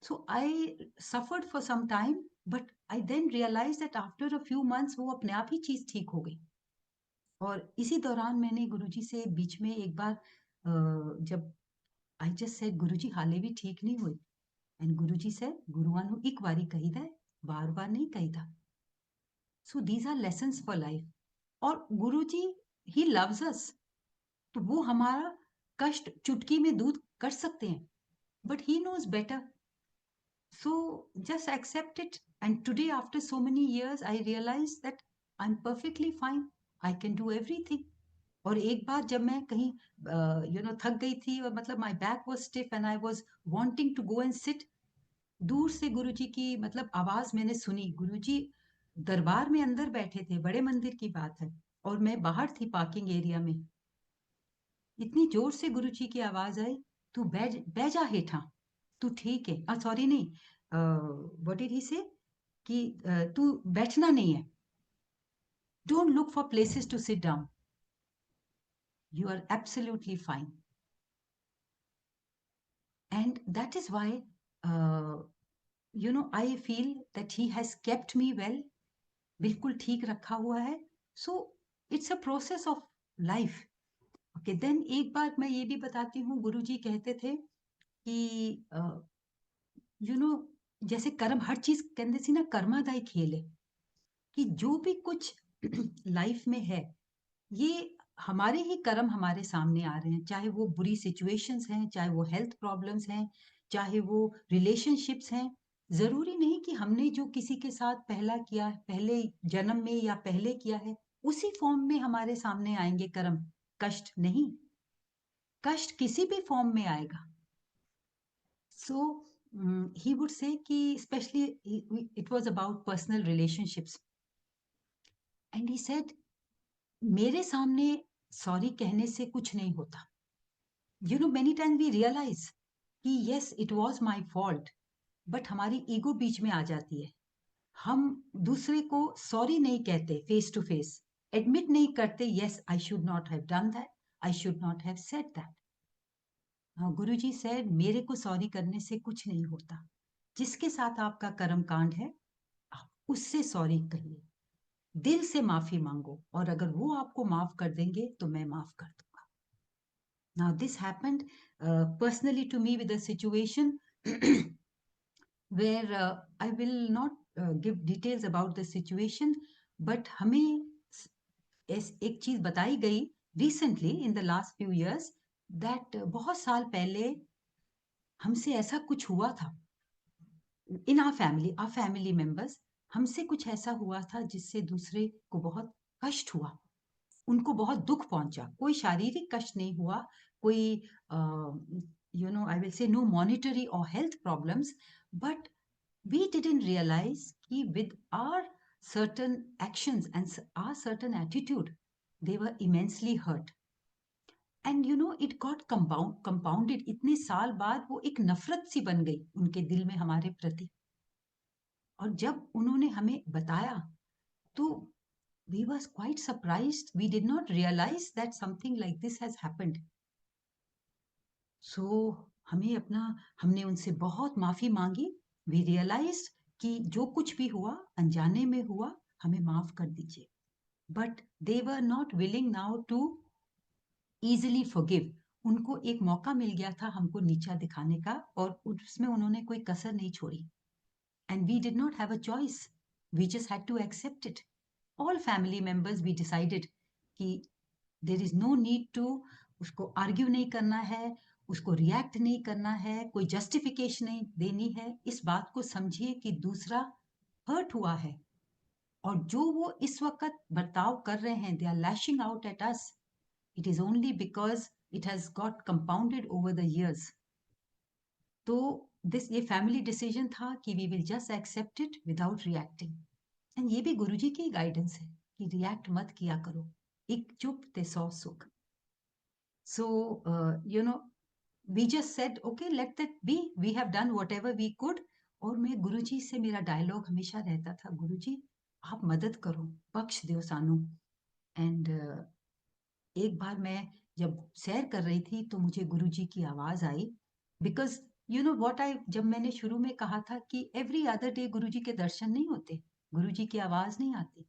Speaker 2: So I suffered for some time, but I then realize that after a few months वो अपने आप ही चीज ठीक हो गई. और इसी दौरान मैंने गुरुजी से बीच में एक बार, जब आई जस्ट सेड, गुरुजी हाले भी ठीक नहीं हुई, एंड गुरुजी से, गुरुआं ਨੂੰ ਇੱਕ ਵਾਰੀ ਕਹੀਦਾ, बार-बार नहीं कहीदा. So these are lessons for life. और गुरुजी, he loves us. तो वो हमारा कष्ट चुटकी में दूर कर सकते हैं, but he knows better. So just accept it. And today, after so many years, I realize that I'm perfectly fine. I can do everything. और एक बार जब मैं कहीं थक गई थी, और मतलब my back was stiff and I was wanting to go and sit, दूर से गुरुजी की मतलब आवाज मैंने सुनी. गुरुजी दरबार में अंदर बैठे थे, बड़े मंदिर की बात है, और मैं बाहर थी पार्किंग एरिया में. इतनी जोर से गुरुजी की आवाज आई, तू बह जा हेठा, तू ठीक है. सॉरी नहीं, व्हाट डिड ही से, कि तू बैठना नहीं है, don't look for places to sit down, you are absolutely fine. And that is why I feel that he has kept me well. बिल्कुल ठीक रखा हुआ है. So it's a process of life. Okay, then एक बार मैं ये भी बताती हूँ, गुरुजी कहते थे कि जैसे कर्म, हर चीज कहते सी ना, कर्मादायी खेल है, कि जो भी कुछ लाइफ में है, ये हमारे ही कर्म हमारे सामने आ रहे हैं, चाहे वो बुरी सिचुएशंस हैं, चाहे वो हेल्थ प्रॉब्लम्स हैं, चाहे वो रिलेशनशिप्स हैं। जरूरी नहीं कि हमने जो किसी के साथ पहला किया, पहले जन्म में या पहले किया है, उसी फॉर्म में हमारे सामने आएंगे कर्म। कष्ट नहीं, कष्ट किसी भी फॉर्म में आएगा। सो ही वुड से कि specially it was about personal relationships, and he said मेरे सामने सॉरी कहने से कुछ नहीं होता। You know many time we realize कि yes it was my fault, but हमारी ईगो बीच में आ जाती है। हम दूसरे को सॉरी नहीं कहते फेस टू फेस, एडमिट नहीं करते yes I should not have done that, I should not have said that. Guru ji said मेरे को सॉरी करने से कुछ नहीं होता। जिसके साथ आपका कर्म कांड है, आप उससे सॉरी कहिए, दिल से माफी मांगो, और अगर वो आपको माफ कर देंगे तो मैं माफ कर दूंगा। Now this happened personally to me with a situation where I will not give details about the situation, but हमें एक चीज बताई गई recently in the last few years that बहुत साल पहले हमसे ऐसा कुछ हुआ था। इन our family members, हमसे कुछ ऐसा हुआ था जिससे दूसरे को बहुत कष्ट हुआ, उनको बहुत दुख पहुंचा। कोई शारीरिक कष्ट नहीं हुआ, कोई I will say no monetary or health problems, but we didn't realize कि with our certain actions and our certain attitude, they were immensely hurt. And it got compounded. इतने साल बाद वो एक नफरत सी बन गई उनके दिल में हमारे प्रति। और जब उन्होंने हमें बताया तो we was quite surprised. We did not realize that something like this has happened. So हमने उनसे बहुत माफी मांगी। We realized कि जो कुछ भी हुआ अनजाने में हुआ, हमें माफ कर दीजिए। But they were not willing now to easily forgive. उनको एक मौका मिल गया था हमको नीचा दिखाने का, और उसमें उन्होंने कोई कसर नहीं छोड़ी। And we did not have a choice. We just had to accept it. All family members we decided कि there is no need to उसको आर्ग्यू नहीं करना है, उसको रिएक्ट नहीं करना है, कोई जस्टिफिकेशन नहीं देनी है। इस बात को समझिए कि दूसरा हर्ट हुआ है, और जो वो इस वक्त बर्ताव कर रहे हैं, they are lashing out at us, it is only because it has got compounded over the years. तो ये फैमिली डिसीजन था कि we will just accept it without reacting. And ये भी गुरुजी की गाइडेंस है कि रिएक्ट मत किया करो, एक चुप ते सौ सुख। So, we just said, okay, let that be. We have done whatever we could. और मैं गुरुजी से मेरा डायलॉग हमेशा रहता था, गुरुजी आप मदद करो, बख्श दो सानू। एंड एक बार मैं जब सैर कर रही थी तो मुझे गुरुजी की आवाज आई, बिकॉज जब मैंने शुरू में कहा था कि एवरी अदर डे गुरुजी के दर्शन नहीं होते, गुरुजी की आवाज नहीं आती,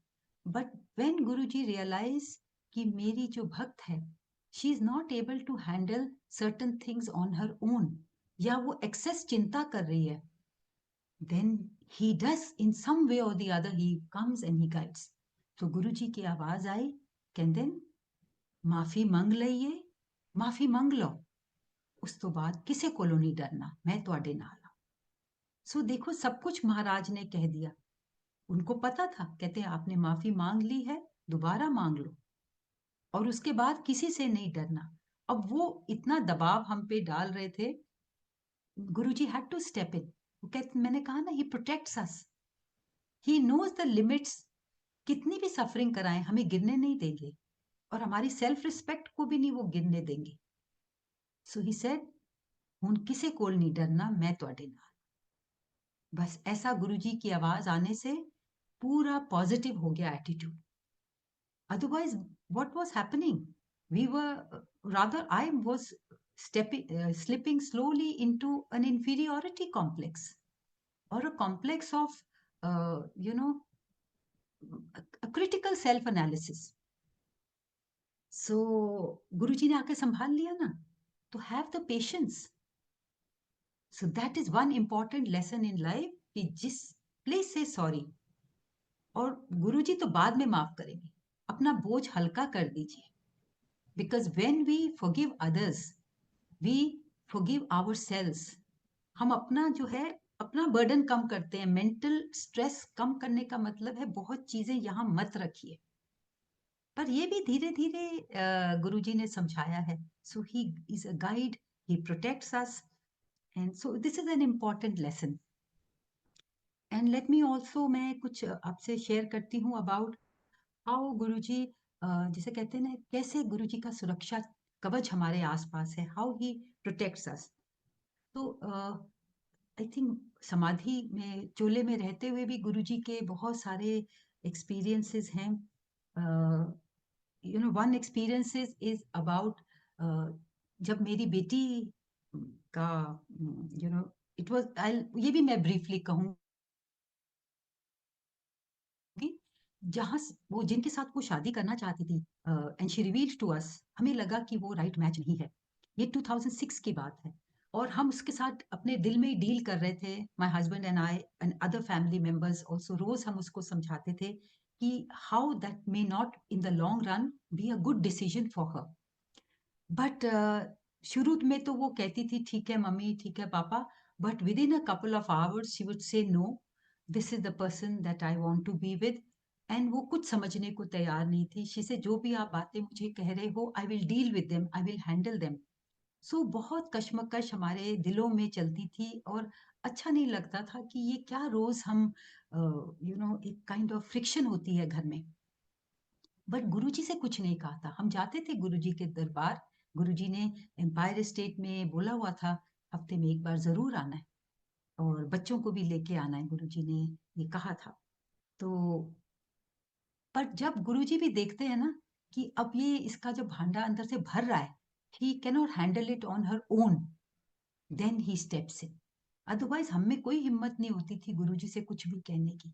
Speaker 2: बट व्हेन गुरुजी रियलाइज कि मेरी जो भक्त है, she is not able to handle certain things on her own, या वो एक्सेस चिंता कर रही है, then he does in some way or the other, he comes and he guides. तो गुरुजी की आवाज आई, कहते माफी मंग लइए, माफी मंग लो, उस तो बाद किसे कोलों नहीं डरना, मैं तुहाडे नाल हां। सो देखो सब कुछ महाराज ने कह दिया, उनको पता था, कहते हैं आपने माफी मांग ली है, दोबारा मांग लो, और उसके बाद किसी से नहीं डरना। अब वो इतना दबाव हम पे डाल रहे थे, Guruji had to step in. वो कहते, मैंने कहा ना, he protects us, he knows the limits. कितनी भी सफरिंग कराएं, हमें गिरने नहीं देंगे, और हमारी सेल्फ रिस्पेक्ट को भी नहीं वो गिरने देंगे। सो ही सेड हुन किसे कोल नहीं डरना, मैं तुहाडे नाल। बस ऐसा गुरुजी की आवाज आने से पूरा पॉजिटिव हो गया attitude. Otherwise, what was happening? We were, rather, I was slipping slowly into an inferiority complex, or a complex of, uh, you know, a critical self analysis. So, Guruji ने आके संभाल लिया ना, to have the patience. So, that is one important lesson in life कि please say sorry. और गुरुजी तो बाद में माफ करेंगे, अपना बोझ हल्का कर दीजिए। because when we forgive others, we forgive ourselves. हम अपना जो है अपना बर्डन कम करते हैं. मेंटल स्ट्रेस कम करने का मतलब है बहुत चीजें यहाँ मत रखिए. पर ये भी धीरे धीरे गुरुजी ने समझाया है. So he is a guide, he protects us, and so this is an important lesson. And let me also, मैं कुछ आपसे शेयर करती हूँ अबाउट हाउ गुरुजी, जिसे कहते हैं ना, कैसे गुरुजी का सुरक्षा कवच हमारे आसपास है, हाउ ही प्रोटेक्ट्स अस. तो आई थिंक समाधि में चोले में रहते हुए भी गुरुजी के बहुत सारे एक्सपीरियंसेस हैं. You know, one experiences is about जब मेरी बेटी का, यू नो, इट वाज, ये भी मैं ब्रीफली कहूँ जहां वो जिनके साथ वो शादी करना चाहती थी, and she revealed to us, हमें लगा कि वो राइट मैच नहीं है. ये 2006 की बात है, और हम उसके साथ अपने दिल में डील कर रहे थे. My husband and I and other family members also, रोज हम उसको समझाते थे कि how that may not in the long run be a good decision for her. But शुरू में तो वो कहती थी ठीक है मम्मी, ठीक है पापा, but within a couple of hours she would say no, this is the person that I want to be with. And वो कुछ समझने को तैयार नहीं थी. शी से, जो भी आप बातें मुझे कह रहे हो, I will deal with them, I will handle them. So बहुत कश्मकश हमारे दिलों में चलती थी, और अच्छा नहीं लगता था कि ये क्या रोज हम, यू नो, एक काइंड ऑफ फ्रिक्शन होती है घर में. बट गुरुजी से कुछ नहीं कहा था. हम जाते थे गुरुजी के दरबार. गुरुजी ने एम्पायर स्टेट में बोला हुआ था हफ्ते में एक बार जरूर आना है, और बच्चों को भी लेके आना है, गुरुजी ने ये कहा था. तो पर जब गुरुजी भी देखते हैं ना कि अब ये इसका जो भांडा अंदर से भर रहा है, he cannot handle it on her own, then he steps in. Otherwise हम में कोई हिम्मत नहीं होती थी गुरुजी से कुछ भी कहने की.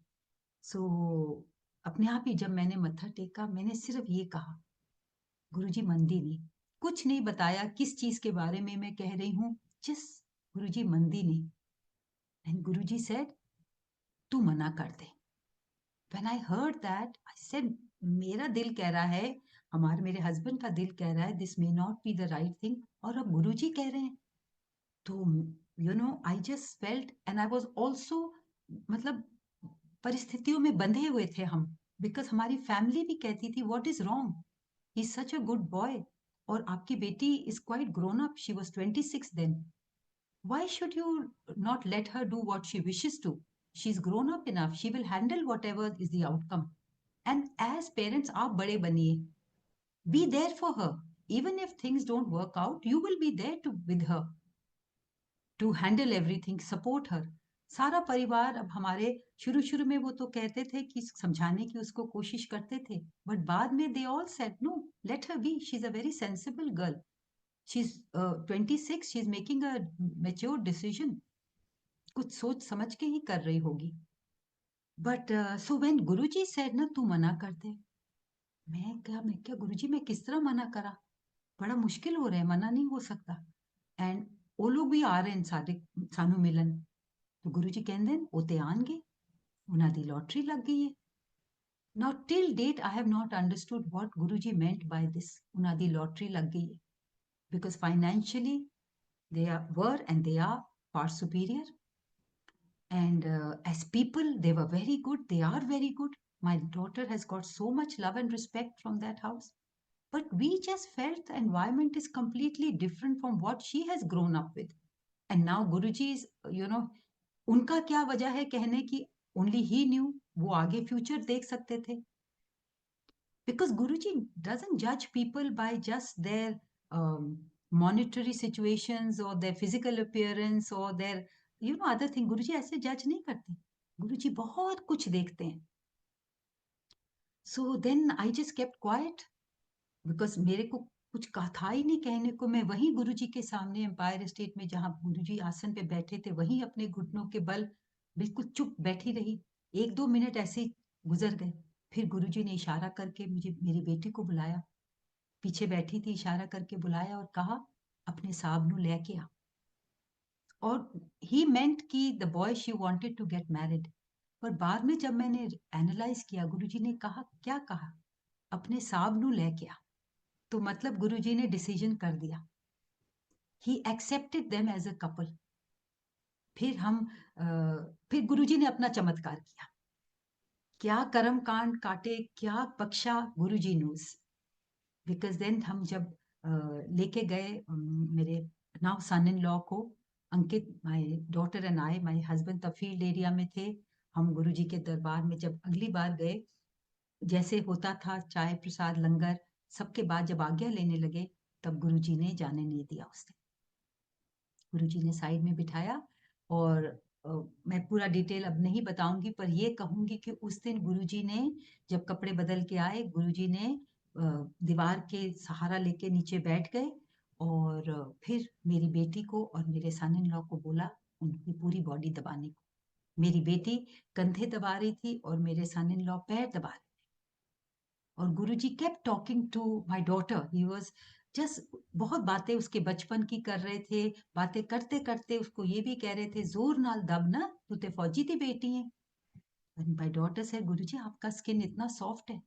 Speaker 2: सो अपने आप ही जब मैंने मत्था टेका, मैंने सिर्फ ये कहा, गुरुजी मंदी ने कुछ नहीं बताया किस चीज के बारे में मैं कह रही हूँ, जिस गुरुजी मंदी ने. एंड गुरुजी सेड, तू मना कर दे. When I heard that I said, मेरा दिल कह रहा है, मेरे हस्बैंड का दिल कह रहा है, this may not be the right thing, और अब गुरुजी कह रहे हैं. तो you know, I just felt, and I was also, मतलब परिस्थितियों में बंधे हुए थे हम, बिकॉज हमारी फैमिली भी कहती थी what is wrong, he is such a good boy, और आपकी बेटी is quite grown up, she was 26 then. Why should you not let her do what she wishes to? She's grown up enough. She will handle whatever is the outcome. And as parents, आप बड़े बनिए. Be there for her. Even if things don't work out, you will be there with her to handle everything, support her. सारा परिवार अब हमारे, शुरू शुरू में वो तो कहते थे कि समझाने की उसको कोशिश करते थे, बट बाद में they all said no, let her be. She's a very sensible girl. She's 26. She's making a mature decision. कुछ सोच समझ के ही कर रही होगी. But so when Guruji said ना, तू मना कर दे. मैं क्या गुरुजी, मैं किस तरह मना करा? बड़ा मुश्किल हो रहा है, मना नहीं हो सकता. एंड वो लोग भी आ रहे हैं सारे, सानू मिलन. तो गुरुजी कहते हैं ਉਹ ਤੇ ਆਣਗੇ, ਉਹਨਾਂ ਦੀ लॉटरी लग गई है. Now till date I have not understood what Guruji meant by this, ਉਹਨਾਂ ਦੀ लॉटरी लग गई है, because financially were and they are far superior. And as people, they were very good. They are very good. My daughter has got so much love and respect from that house. But we just felt the environment is completely different from what she has grown up with. And now Guruji is, you know, उनका क्या वजह है कहने की, only he knew, वो आगे future देख सकते थे. Because Guruji doesn't judge people by just their monetary situations or their physical appearance or their, you know, other thing. Guruji ऐसे जज नहीं करते. गुरुजी बहुत कुछ देखते हैं. So then I just kept quiet, because मेरे को कुछ कहा था ही नहीं कहने को. मैं वहीं गुरुजी के सामने एम्पायर स्टेट में, जहां गुरुजी आसन पे बैठे थे, वहीं अपने घुटनों के बल बिल्कुल चुप बैठी रही. 1-2 मिनट ऐसे ही गुजर गए. फिर गुरुजी ने इशारा करके मुझे, मेरी बेटी को बुलाया. पीछे बैठी थी, इशारा करके बुलाया और कहा, अपने साहब नू लेके आ. और ही मेंट कि the boy she wanted to get married. पर बाद में जब मैंने एनालाइज किया, गुरुजी ने कहा, क्या कहा? अपने साहब नू लेके आ. तो मतलब गुरुजी ने डिसीजन कर दिया, he accepted them as a couple. फिर गुरुजी ने अपना चमत्कार किया, क्या कर्म कांड काटे, क्या बख्शा, गुरुजी नोज। बिकॉज देन हम जब लेके गए मेरे नाउ सन इन लॉ को, Ankit, my daughter and I, my husband तब फील्ड एरिया में थे, हम गुरुजी के दरबार में जब अगली बार गए, जैसे होता था चाय प्रसाद लंगर, सबके बाद जब आज्ञा लेने लगे, तब गुरुजी ने जाने नहीं दिया उस दिन। गुरुजी ने साइड में बिठाया, और मैं पूरा डिटेल अब नहीं बताऊंगी, पर ये कहूंगी कि उस दिन गुरुजी ने जब कपड़े बदल के आए, गुरुजी ने दीवार के सहारा लेके नीचे बैठ गए, और फिर मेरी बेटी को और मेरे सन इन लॉ को बोला उनकी पूरी बॉडी दबाने को। मेरी बेटी कंधे दबा रही थी और मेरे सन इन लॉ पैर दबा रहे। और Guruji kept talking to my daughter, he was just बहुत बातें उसके बचपन की कर रहे थे, बातें करते करते उसको ये भी कह रहे थे, जोर नाल दब ना, तू ते फौजी दी बेटी है। माय डॉटर से, गुरुजी आपका स्किन इतना सॉफ्ट है,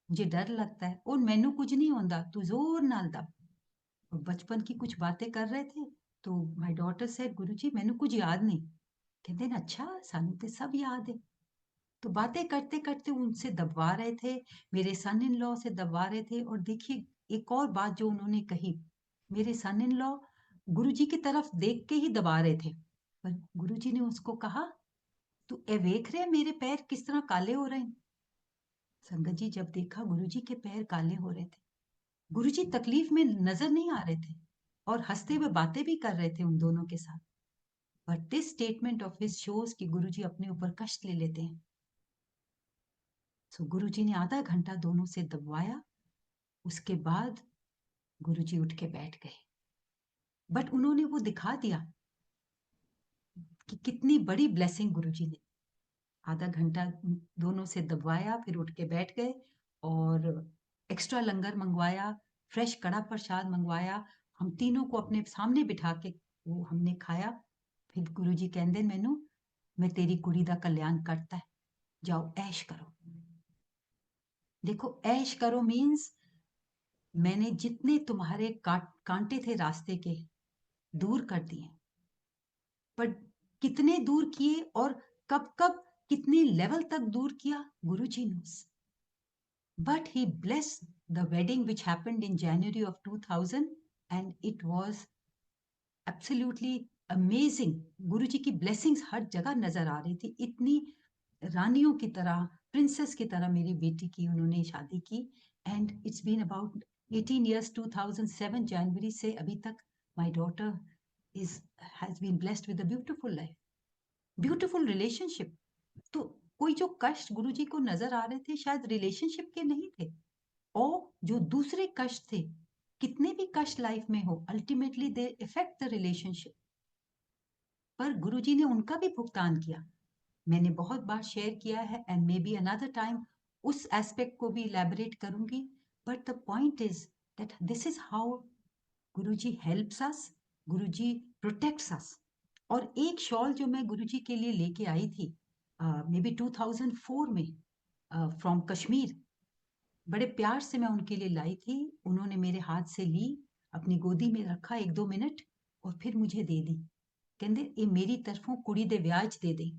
Speaker 2: मुझे डर लगता है, और मैनू कुछ नहीं होता, तू जोर नाल दब। और बचपन की कुछ बातें कर रहे थे, तो माय डॉटर से, गुरुजी मैनू कुछ याद नहीं। कहते हैं अच्छा, सानू ते सब याद है। तो बातें करते करते उनसे दबवा रहे थे, मेरे सन इन लॉ से दबवा रहे थे। और देखिए एक और बात जो उन्होंने कही, मेरे सन इन लॉ गुरुजी की तरफ देख के ही दबा रहे थे, पर गुरुजी ने उसको कहा, तू ए देख रहे मेरे पैर किस तरह काले हो रहे हैं। संगत जी, जब देखा गुरुजी के पैर काले हो रहे थे, गुरुजी तकलीफ में नजर नहीं आ रहे थे, और हंसते हुए बातें भी कर रहे थे उन दोनों के साथ। But this statement of his shows कि गुरुजी अपने ऊपर कष्ट ले लेते हैं। सो गुरुजी ने आधा घंटा दोनों से दबवाया, उसके बाद गुरुजी उठ के बैठ गए। बट उन्होंने वो दिखा दिया कि कितनी बड़ी ब्लेसिंग गुरुजी ने। आधा घंटा दोनों से दबवाया, फिर उठ के बैठ गए, और एक्स्ट्रा लंगर मंगवाया, फ्रेश कड़ा प्रसाद मंगवाया, हम तीनों को अपने सामने बिठा के वो हमने खाया। फिर गुरुजी कहते मैनू, मैं तेरी कुड़ी दा कल्याण करता है, जाओ ऐश करो। देखो, ऐश करो मीन्स मैंने जितने तुम्हारे कांटे थे रास्ते के दूर कर दिए, पर कितने दूर किए और कब कब कितने लेवल तक दूर किया, गुरुजी nose. But he blessed the wedding which happened in January of 2000, and it was absolutely amazing. गुरुजी की blessings हर जगह नजर आ रही थी, इतनी रानियों की तरह, प्रिंसेस की तरह मेरी बेटी की उन्होंने शादी की। And it's been about 18 years, 2007 जनवरी से अभी तक my daughter is has been blessed with a beautiful life, beautiful relationship. तो कोई जो कष्ट गुरुजी को नजर आ रहे थे, शायद रिलेशनशिप के नहीं थे, और जो दूसरे कष्ट थे, कितने भी कष्ट लाइफ में हो, ultimately they effect the relationship. पर गुरुजी ने उनका भी भुगतान किया। मैंने बहुत बार शेयर किया है, and may be another time उस एस्पेक्ट को भी इलेबोरेट करूंगी। But the point is that this is how Guruji helps us, Guruji protects us. और एक शॉल जो मैं गुरुजी के लिए लेके आई थी, मे बी 2004 में, फ्रॉम कश्मीर, बड़े प्यार से मैं उनके लिए लाई थी। उन्होंने मेरे हाथ से ली, अपनी गोदी में रखा 1-2 मिनट, और फिर मुझे दे दी। कहते ये मेरी तरफों कुड़ी दे व्याज दे दी।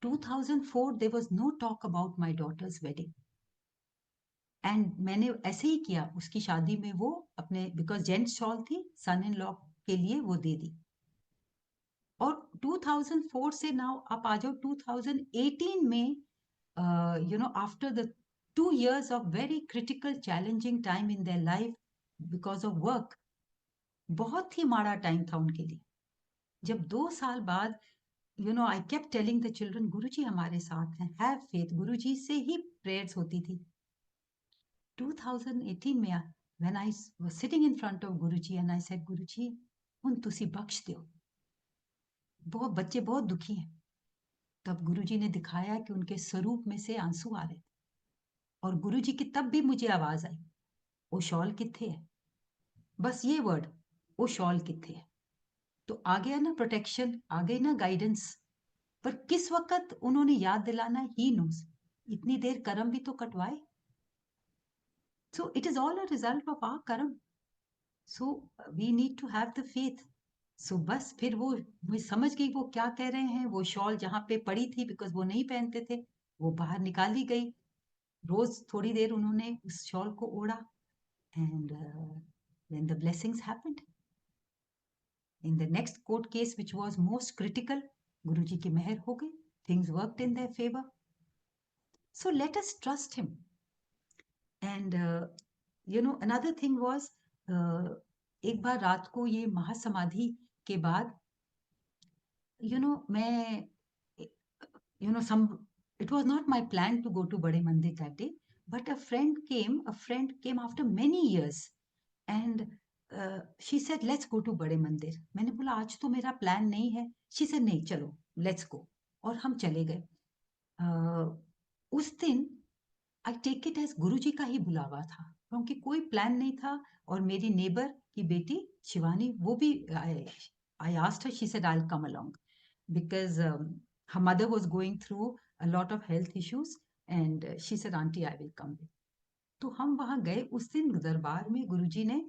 Speaker 2: 2004 there was no talk about my daughter's wedding, and मैंने ऐसे ही किया। उसकी शादी में वो अपने, बिकॉज जेंट्स शॉल थी, सन इन लॉ के लिए वो दे दी। और 2004 से नाउ आप आ जाओ 2018 में, after the 2 years of very critical challenging time in their life because of work, बहुत ही माड़ा टाइम था उनके लिए। जब 2 साल बाद, I kept telling the children, Guruji हमारे साथ हैं, हैव फेथ, गुरुजी से ही प्रेयर्स होती थी। 2018 में when I was sitting in front of Guruji and I said, गुरुजी हुन तुसी बख्श दियो, बहुत बच्चे बहुत दुखी हैं। तब गुरुजी ने दिखाया कि उनके स्वरूप में से आंसू आ रहे थे, और गुरुजी की तब भी मुझे आवाज आई, वो शॉल किथे है, बस ये वर्ड, वो शॉल किथे है। तो आ गया ना प्रोटेक्शन, आ गई ना गाइडेंस। पर किस वक्त उन्होंने याद दिलाना, ही नोस। इतनी देर कर्म भी तो कटवाए। So it is all a result of our karma. So we need to have the faith. So बस फिर वो मैं समझ गई वो क्या कह रहे हैं। वो शॉल जहाँ पे पड़ी थी, बिकॉज वो नहीं पहनते थे, वो बाहर निकाली गई। रोज थोड़ी देर उन्होंने उस शॉल को ओढ़ा, and then the blessings happened. In the next court case, which was most critical, Guruji की मेहर हो गई, things worked in their favor. So let us trust him. And another thing was, एक बार रात को ये महासमाधि के बाद, मैं, some, it was not my plan to go to Bade Mandir that day, but a friend came after many years, and she said, let's go to Bade Mandir. मैंने बोला आज तो मेरा प्लान नहीं है। She said, नहीं चलो, let's go. और हम चले गए। उस दिन आई टेक इट एज गुरु जी का ही बुलावा था, क्योंकि कोई प्लान नहीं था। और मेरी नेबर की बेटी शिवानी, वो भी, I asked her, she said I will come along, because her mother was going through a lot of health issues, and she said, auntie, I will come with. तो हम वहां गए। उस दिन दरबार में गुरुजी ने,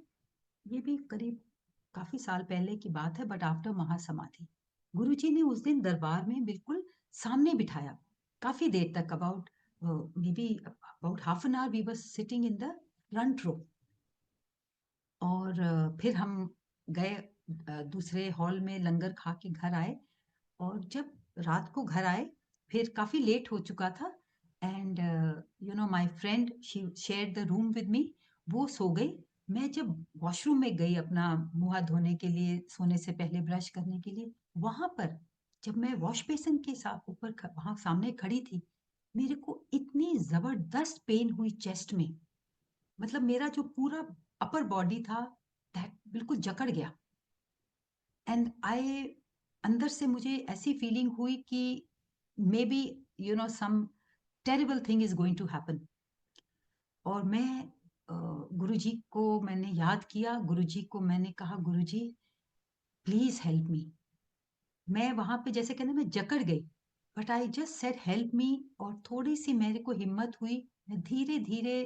Speaker 2: ये भी करीब काफी साल पहले की बात है, बट आफ्टर महासमाधि, गुरुजी ने उस दिन दरबार में बिल्कुल सामने बिठाया, काफी देर तक, about maybe about half an hour we were sitting in the front row. और फिर हम गए दूसरे हॉल में, लंगर खा के घर आए। और जब रात को घर आए, फिर काफी लेट हो चुका था, and my friend, she share the room with me. वो सो गई। मैं जब वॉशरूम में गई अपना मुंह हाथ धोने के लिए, सोने से पहले ब्रश करने के लिए, वहां पर जब मैं वॉश बेसिन के साथ ऊपर वहां सामने खड़ी थी, मेरे को इतनी जबरदस्त पेन हुई चेस्ट में। मतलब मेरा जो पूरा अपर बॉडी था, दैट बिल्कुल जकड़ गया। एंड आई, अंदर से मुझे ऐसी फीलिंग हुई कि maybe some terrible thing is going to happen. और मैं गुरुजी को मैंने याद किया, गुरुजी को मैंने कहा, गुरुजी प्लीज हेल्प मी। मैं वहां पे जैसे कहते मैं जकड़ गई, but I just said help me. और थोड़ी सी मेरे को हिम्मत हुई, मैं धीरे धीरे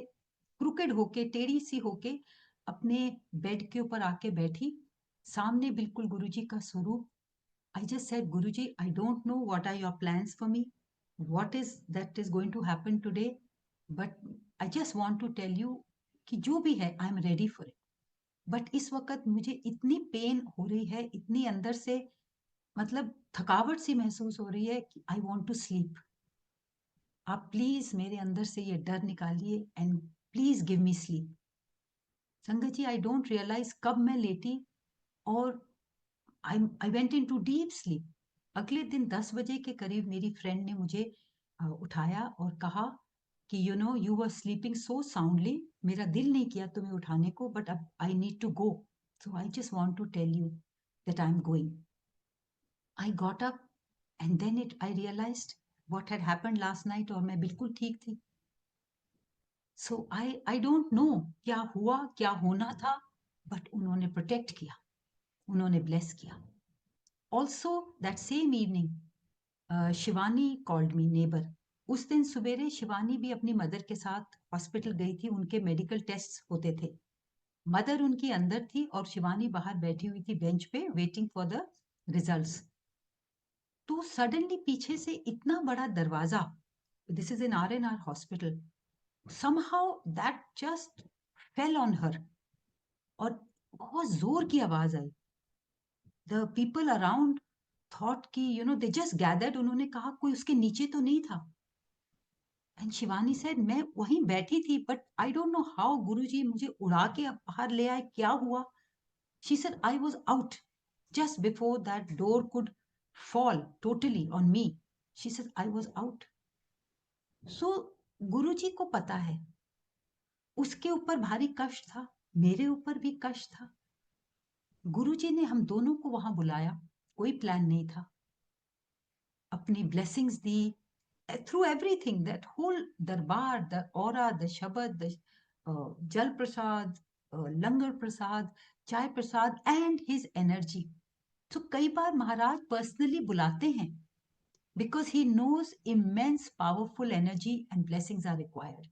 Speaker 2: क्रुकेड होके, टेढ़ी सी होके अपने बेड के ऊपर आके बैठी, सामने बिल्कुल गुरुजी का स्वरूप। I just said, Guruji, I don't know what are your plans for me, what is that is going to happen today, but I just want to tell you कि जो भी है, I am ready for it. But इस वक्त मुझे इतनी pen हो रही है, इतनी अंदर से, मतलब थकावट सी महसूस हो रही है कि आई वॉन्ट टू स्लीप। आप प्लीज मेरे अंदर से ये डर निकालिए, and please give me sleep. संगत जी, आई डोंट रियलाइज कब मैं लेटी, और I went into deep sleep. अगले दिन 10 बजे के करीब मेरी फ्रेंड ने मुझे उठाया और कहा कि you were sleeping so soundly, मेरा दिल नहीं किया तुम्हें उठाने को, बट अब I need to go, so I just want to tell you that I am going. I got up, and then I realized what had happened last night, और मैं बिल्कुल ठीक थी। सो आई डोंट नो क्या हुआ, क्या होना था, बट उन्होंने प्रोटेक्ट किया, उन्होंने ब्लेस किया। Also, that same evening, Shivani called me, neighbour. उस दिन सवेरे शिवानी भी अपनी मदर के साथ हॉस्पिटल गई थी, उनके मेडिकल टेस्ट होते थे। मदर उनकी अंदर थी और शिवानी बाहर बैठी हुई थी बेंच पे, वेटिंग फॉर द रिजल्ट्स। तो सडनली पीछे से इतना बड़ा दरवाजा, this is in are hospital, somehow that just fell on her, और बहुत जोर की आवाज आई। द पीपल अराउंड थॉट कि दे जस्ट गैदर्ड, उन्होंने कहा कोई उसके नीचे तो नहीं था। एंड शिवानी सेड, मैं वहीं बैठी थी, but I don't know how Guruji मुझे उड़ा के अब बाहर ले आए, क्या हुआ। She said, I was out just before that door could fall totally on me. She said, I was out. So गुरुजी को पता है, उसके ऊपर भारी कष्ट था, मेरे ऊपर भी कष्ट था। गुरुजी ने हम दोनों को वहां बुलाया, कोई प्लान नहीं था, अपनी blessings the, through everything, that whole darbar, the aura, the shabad, the jal prasad, langar prasad, chai prasad, and his energy. So कई बार महाराज पर्सनली बुलाते हैं, because he knows immense powerful energy and blessings are required.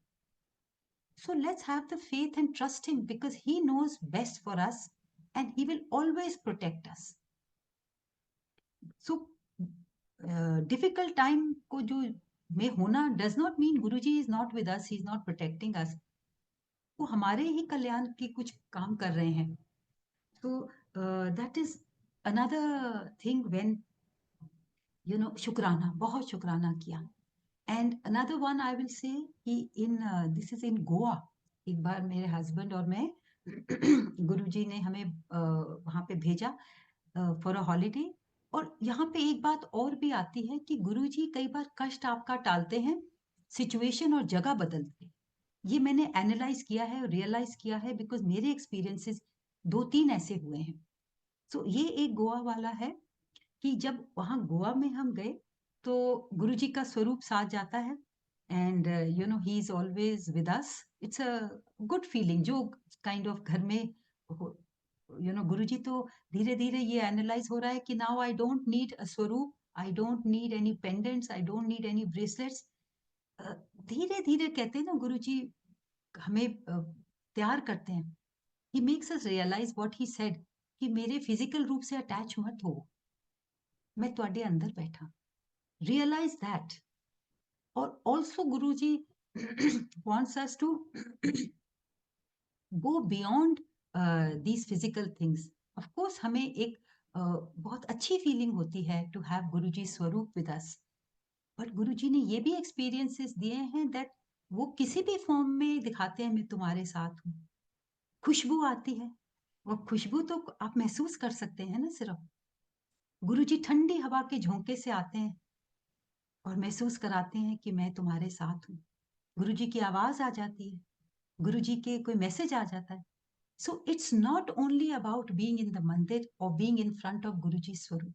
Speaker 2: So let's have the faith and trust him because he knows best for us and he will always protect us. So difficult time को जो में होना does not mean Guruji is not with us, he is not protecting us. वो हमारे ही कल्याण की कुछ काम कर रहे हैं. So that is another thing when शुक्राना, बहुत शुक्राना किया. And another one I will say कि this is in Goa. एक बार मेरे हस्बैंड और मैं गुरुजी ने हमें वहां पे भेजा फॉर अ हॉलीडे. और यहाँ पे एक बात और भी आती है कि गुरुजी कई बार कष्ट आपका टालते हैं सिचुएशन और जगह बदलते. ये मैंने एनालाइज किया है और रियलाइज किया है बिकॉज मेरे एक्सपीरियंसेस 2-3 ऐसे हुए हैं. सो ये एक गोवा वाला है कि जब वहां गोवा में हम गए तो गुरुजी का स्वरूप साथ जाता है and he is always with us. It's a good feeling जो काइंड ऑफ घर में गुरुजी तो धीरे धीरे ये एनालाइज हो रहा है कि now I don't need a swaroop, I don't need any pendants, I don't need any bracelets. धीरे धीरे कहते हैं ना गुरुजी हमें तैयार करते हैं. He makes us realize what he said कि मेरे फिजिकल रूप से अटैच मत हो, मैं ਤੁਹਾਡੇ अंदर बैठा. Realize that. Or also Guruji wants us to go beyond these physical things. Of course हमें एक बहुत अच्छी फीलिंग होती है to have गुरुजी स्वरूप with us. बट गुरुजी ने ये भी एक्सपीरियंसेस दिए हैं दैट वो किसी भी फॉर्म में दिखाते हैं मैं तुम्हारे साथ हूँ. खुशबू आती है, वो खुशबू तो आप महसूस कर सकते हैं ना. सिर्फ गुरुजी ठंडी हवा के झोंके से आते हैं और महसूस कराते हैं कि मैं तुम्हारे साथ हूँ. गुरुजी की आवाज आ जाती है, गुरुजी के कोई मैसेज आ जाता है. So it's not only about being in the mandir और being in front of Guruji swaroop.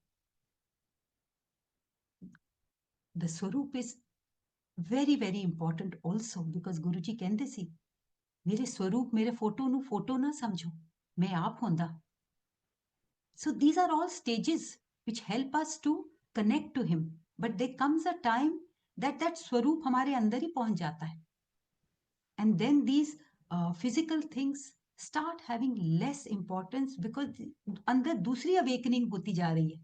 Speaker 2: The swaroop is very very important also because Guruji कहते सी मेरे स्वरूप मेरे फोटो ना समझो, मैं आप होंदा. So these are all stages which help us to connect to him. But there comes a time that that स्वरूप हमारे अंदर ही पहुंच जाता है. And then these physical things start having less importance because अंदर दूसरी awakening होती जा रही है.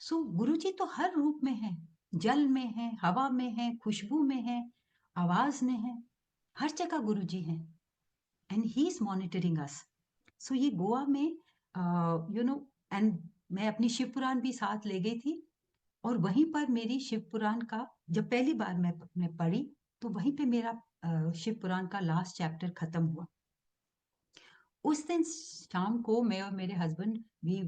Speaker 2: So गुरुजी तो हर रूप में है, जल में है, हवा में है, खुशबू में है, आवाज में है, हर जगह गुरुजी हैं. And he is monitoring us. So ये गोवा में एंड मैं अपनी शिव पुराण भी साथ ले गई थी और वहीं पर मेरी शिव पुराण का जब पहली बार मैं पढ़ी तो वहीं पे मेरा शिव पुराण का लास्ट चैप्टर खत्म हुआ. उस दिन शाम को मैं और मेरे husband we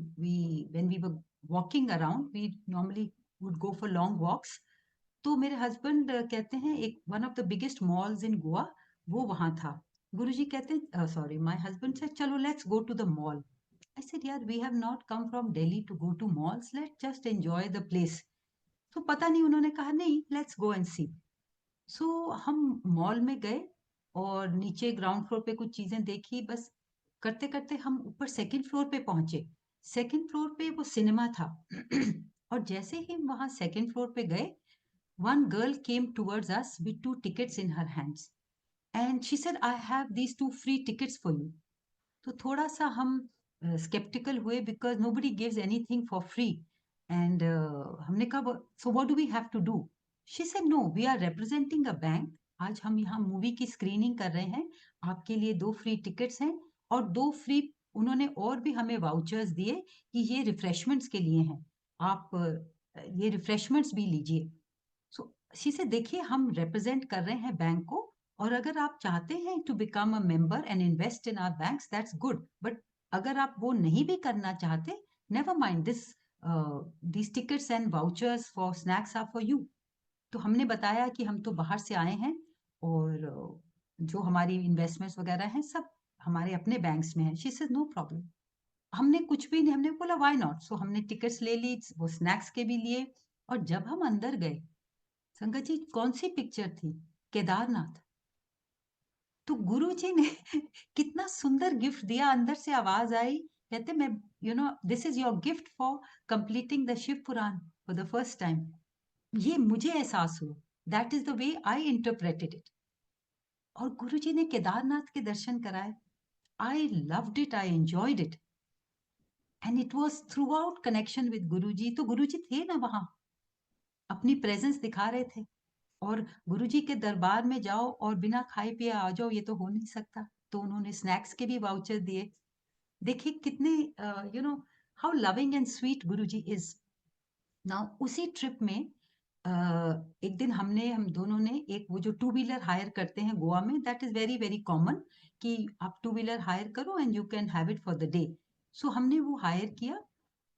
Speaker 2: when we were walking around, we normally would go for long walks. तो मेरे हस्बैंड कहते हैं एक one of the biggest malls in Goa वो वहां था. गुरुजी कहते हैं सॉरी माय हस्बैंड से चलो let's go to the mall. I said, यार we have not come from Delhi to go to malls. Let's just enjoy the place. So पता नहीं उन्होंने कहा नहीं let's go and see. So हम mall में गए और नीचे ग्राउंड फ्लोर पे कुछ चीजें देखी. बस करते करते हम ऊपर सेकंड फ्लोर पे पहुंचे. सेकंड फ्लोर पे वो सिनेमा था और जैसे ही वहां सेकंड फ्लोर पे गए one girl came towards us with 2 tickets in her hands and she said I have these 2 free tickets for you. तो थोड़ा सा हम स्केप्टिकल हुए because nobody gives anything for free. And हमने कहा so what do we have to do. She said no we are representing a bank, आज हम यहाँ मूवी की स्क्रीनिंग कर रहे हैं, आपके लिए 2 फ्री टिकट्स हैं और 2 फ्री उन्होंने और भी हमें वाउचर्स दिए कि ये रिफ्रेशमेंट्स के लिए हैं, आप ये रिफ्रेशमेंट्स भी लीजिए. सो शी से देखिए हम रिप्रेजेंट कर रहे हैं बैंक को और अगर आप चाहते हैं to become a member and invest in our banks that's good, but अगर आप वो नहीं भी करना चाहते never mind this tickets and vouchers for snacks are for you. तो हमने बताया कि हम तो बाहर से आए हैं और जो हमारी इन्वेस्टमेंट्स वगैरह हैं सब हमारे अपने बैंक्स में है. She said no problem. हमने कुछ भी नहीं, हमने बोला व्हाई नॉट. सो हमने टिकट्स ले ली, वो स्नैक्स के भी लिए. और जब हम अंदर गए संगत जी कौन सी पिक्चर थी, केदारनाथ. तो गुरु जी ने कितना सुंदर गिफ्ट दिया. अंदर से आवाज आई, कहते मैं this is your gift for completing the Shiv Puran for the first time. ये मुझे एहसास हुआ, that is the way I interpreted it. और गुरुजी ने केदारनाथ के दर्शन कराए. I loved it, I enjoyed it, and it was throughout connection with Guruji. तो गुरुजी थे ना वहां, अपनी प्रेजेंस दिखा रहे थे. और गुरुजी के दरबार में जाओ और बिना खाए पिए आ जाओ, ये तो हो नहीं सकता. तो उन्होंने स्नैक्स के भी वाउचर दिए. देखिए कितने you know how loving and sweet Guruji is. Now उसी ट्रिप में एक दिन हम दोनों ने एक वो जो टू व्हीलर हायर करते हैं गोवा में, that is very very common कि आप टू व्हीलर हायर करो and you can have it for the day. So हमने वो हायर किया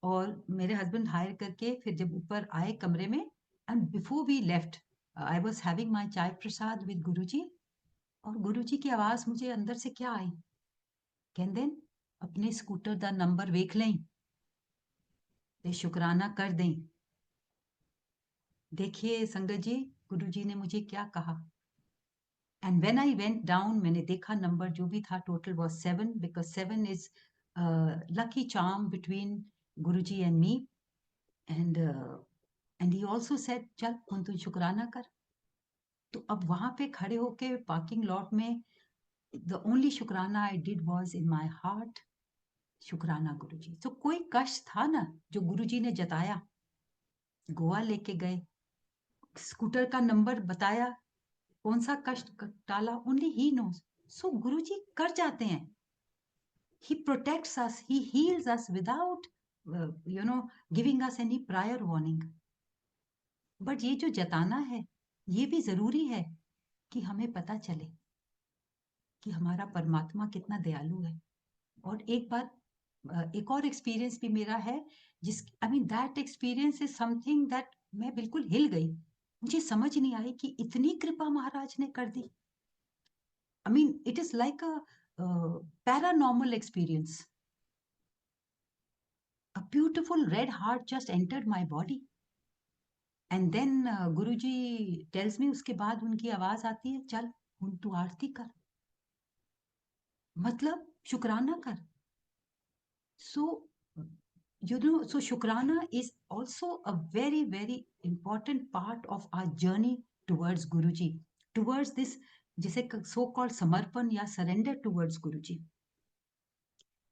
Speaker 2: और मेरे हस्बैंड हायर करके फिर जब ऊपर आए कमरे में, and before we left I was having my chai prasad with गुरुजी. और गुरुजी की आवाज मुझे अंदर से क्या आई, कहते अपने स्कूटर दा नंबर वेख लें ते शुक्राना कर दें. देखिए संगत जी, गुरुजी ने मुझे क्या कहा. And when I went down, मैंने देखा नंबर जो भी था total was 7, because 7 is lucky charm between Guruji and me. And he also said चल हुन तू शुक्राना कर. तो अब वहां पे खड़े होके पार्किंग लॉट में द ओनली शुक्राना I did was in my heart, शुक्राना गुरुजी. तो कोई कष्ट था ना जो गुरुजी ने जताया, गोवा लेके गए, स्कूटर का नंबर बताया, कौन सा कष्ट टाला, ओनली ही नोज. सो गुरुजी कर जाते हैं. He protects us, he heals us without giving us any prior warning. But ये जो जताना है, ये भी जरूरी है कि हमें पता चले कि हमारा परमात्मा कितना दयालु है. और एक बार एक और एक्सपीरियंस भी मेरा है, जिस I mean that experience is something that मैं बिल्कुल हिल गई. मुझे समझ नहीं आई कि इतनी कृपा महाराज ने कर दी. I mean it is like a paranormal experience. A beautiful red heart just entered my body. And then Guruji tells me, उसके बाद उनकी आवाज आती है चल हुन तू आरती कर, मतलब शुक्राना कर. सो so शुक्राना is also a very very important part of our journey towards Guruji, towards this जिसे so called समर्पण या surrender towards Guruji.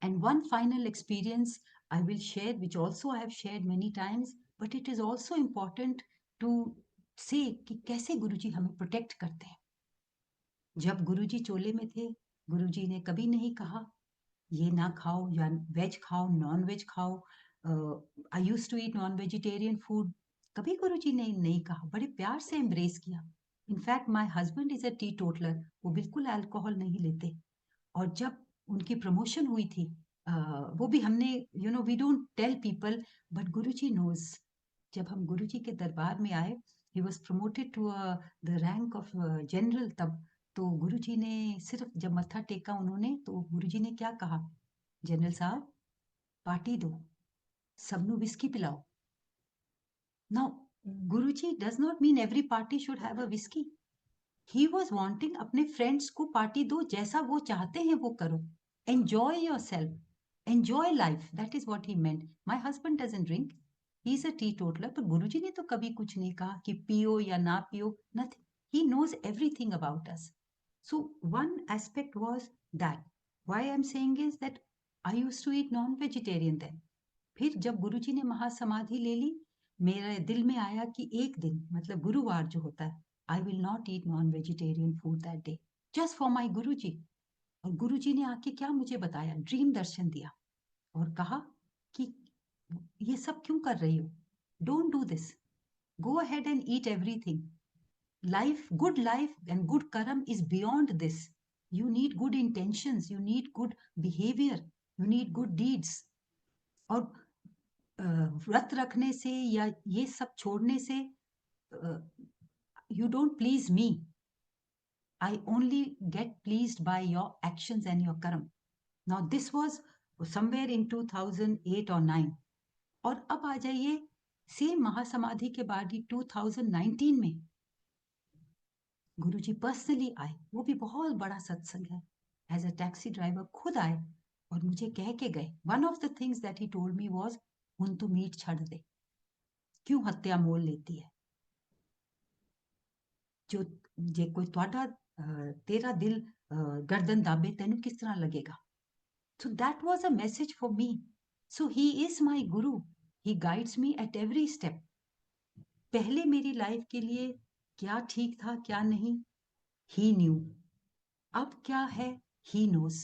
Speaker 2: And one final experience I will share, which also I have shared many times, but it is also important to say कि कैसे गुरुजी हमें protect करते हैं. जब गुरुजी चोले में थे, गुरुजी ने कभी नहीं कहा ये ना खाओ या वेज खाओ, नॉन वेज खाओ. I use to eat non vegetarian food. कभी गुरुजी ने नहीं कहा, बड़े प्यार से एम्ब्रेस किया. In fact my husband is a T toddler, वो बिल्कुल अल्कोहल नहीं लेते. और जब उनकी प्रमोशन हुई थी, वो भी हमने we don't tell people, but Guruji knows. जब हम गुरुजी के दरबार में आए, he was promoted to the rank of general तब. तो गुरुजी ने सिर्फ जब मत्था टेका उन्होंने, तो गुरुजी ने क्या कहा, जनरल साहब पार्टी दो, सबनू विस्की पिलाओ. Now Guruji does not mean every party should have a whisky. He was wanting अपने फ्रेंड्स को पार्टी दो, जैसा वो चाहते हैं वो करो, enjoy your self, enjoy life, that is what he meant. My husband doesn't drink, he is a T toddler. पर गुरुजी ने तो कभी कुछ नहीं कहा कि पियो या ना पियो, nothing. He knows everything about us. So one aspect was that. Why I am saying is that I used to eat non vegetarian then. फिर जब गुरुजी ने महासमाधि ले ली, मेरे दिल में आया कि एक दिन, मतलब गुरुवार जो होता है, I will not eat non vegetarian food that day, just for my Guruji. और गुरुजी ने आके क्या मुझे बताया, ड्रीम दर्शन दिया और कहा कि ये सब क्यों कर रही हो, don't do this, go ahead and eat everything. Life and good karma is beyond this. You need good intentions, you need good behaviour, you need good deeds. और व्रत रखने से या ये सब छोड़ने से you don't please me. I only get pleased by your actions and your karam. Now this was somewhere in 2008 or 9. और अब आ जाइए सेम महासमाधि के बाद ही 2019 में गुरुजी पर्सनली आए. वो भी बहुत बड़ा सत्संग है. एज अ टैक्सी ड्राइवर खुद आए और मुझे कह के गए, one of the things that he told me was, हुन तू मीट छड़ दे, क्यों हत्या मोल लेती है. जो जे कोई ਤੁਹਾਡਾ तेरा दिल गर्दन दाबे तेनू किस तरह लगेगा. So that was a message for me. So he is my guru. He guides me at every step. पहले मेरी लाइफ के लिए क्या ठीक था क्या नहीं, he knew. अब क्या है, he knows.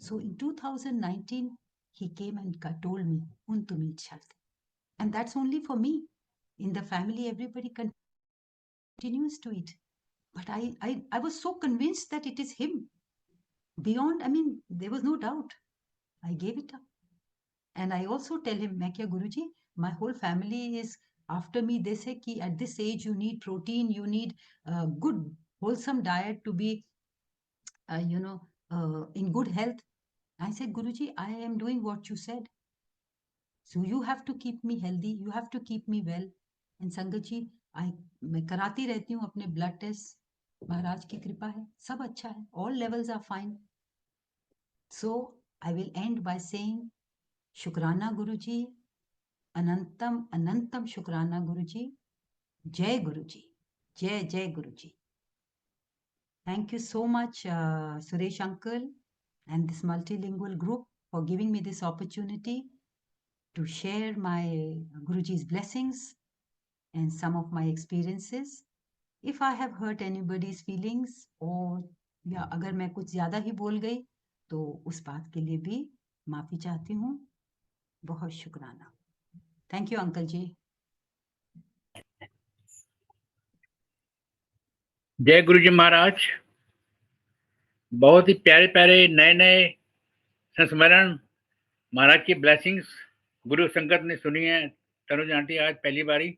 Speaker 2: So in 2019 he came and told me untu meet, and that's only for me. In the family everybody continues to it, but I was so convinced that it is him. Beyond, I mean, there was no doubt. I gave it up. And I also tell him, मैं क्या गुरुजी, my whole family is after me. They say कि at this age you need protein, you need good wholesome diet to be in good health. I said, Guruji, I am doing what you said. So you have to keep me healthy, you have to keep me well. And संगत जी, मैं कराती रहती हूँ अपने blood test. महाराज की कृपा है, सब अच्छा है, all levels are fine. So I will end by saying, शुक्राना गुरुजी, अनंतम अनंतम शुक्राना गुरुजी. जय गुरुजी, जय जय गुरुजी. Thank you so much, Suresh uncle and this multilingual group for giving me this opportunity to share my Guruji's blessings and some of my experiences. If I have hurt anybody's feelings or या अगर मैं कुछ ज्यादा ही बोल गई तो उस बात के लिए भी माफी चाहती हूँ. बहुत शुक्राना. Thank you, uncle जी.
Speaker 1: जय गुरु जी महाराज. बहुत ही प्यारे प्यारे नए नए संस्मरण, महाराज की ब्लेसिंग्स गुरु संगत ने सुनी है. तनुज आंटी आज पहली बारी.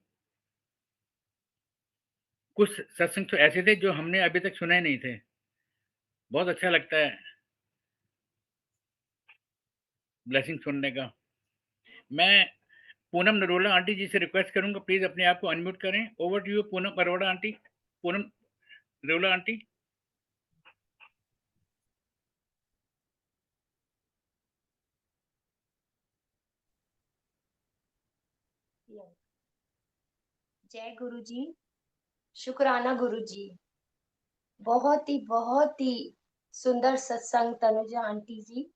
Speaker 1: कुछ सत्संग तो ऐसे थे जो हमने अभी तक सुने नहीं थे. बहुत अच्छा लगता है ब्लेसिंग सुनने का. मैं पूनम नरोला आंटी जी से रिक्वेस्ट करूंगा, प्लीज अपने आप को अनम्यूट करें. Over to you Poonam Arora aunty. Poonam Narola aunty.
Speaker 3: जय गुरु जी. शुक्राना गुरु जी. बहुत ही सुंदर सत्संग तनुजा आंटी जी.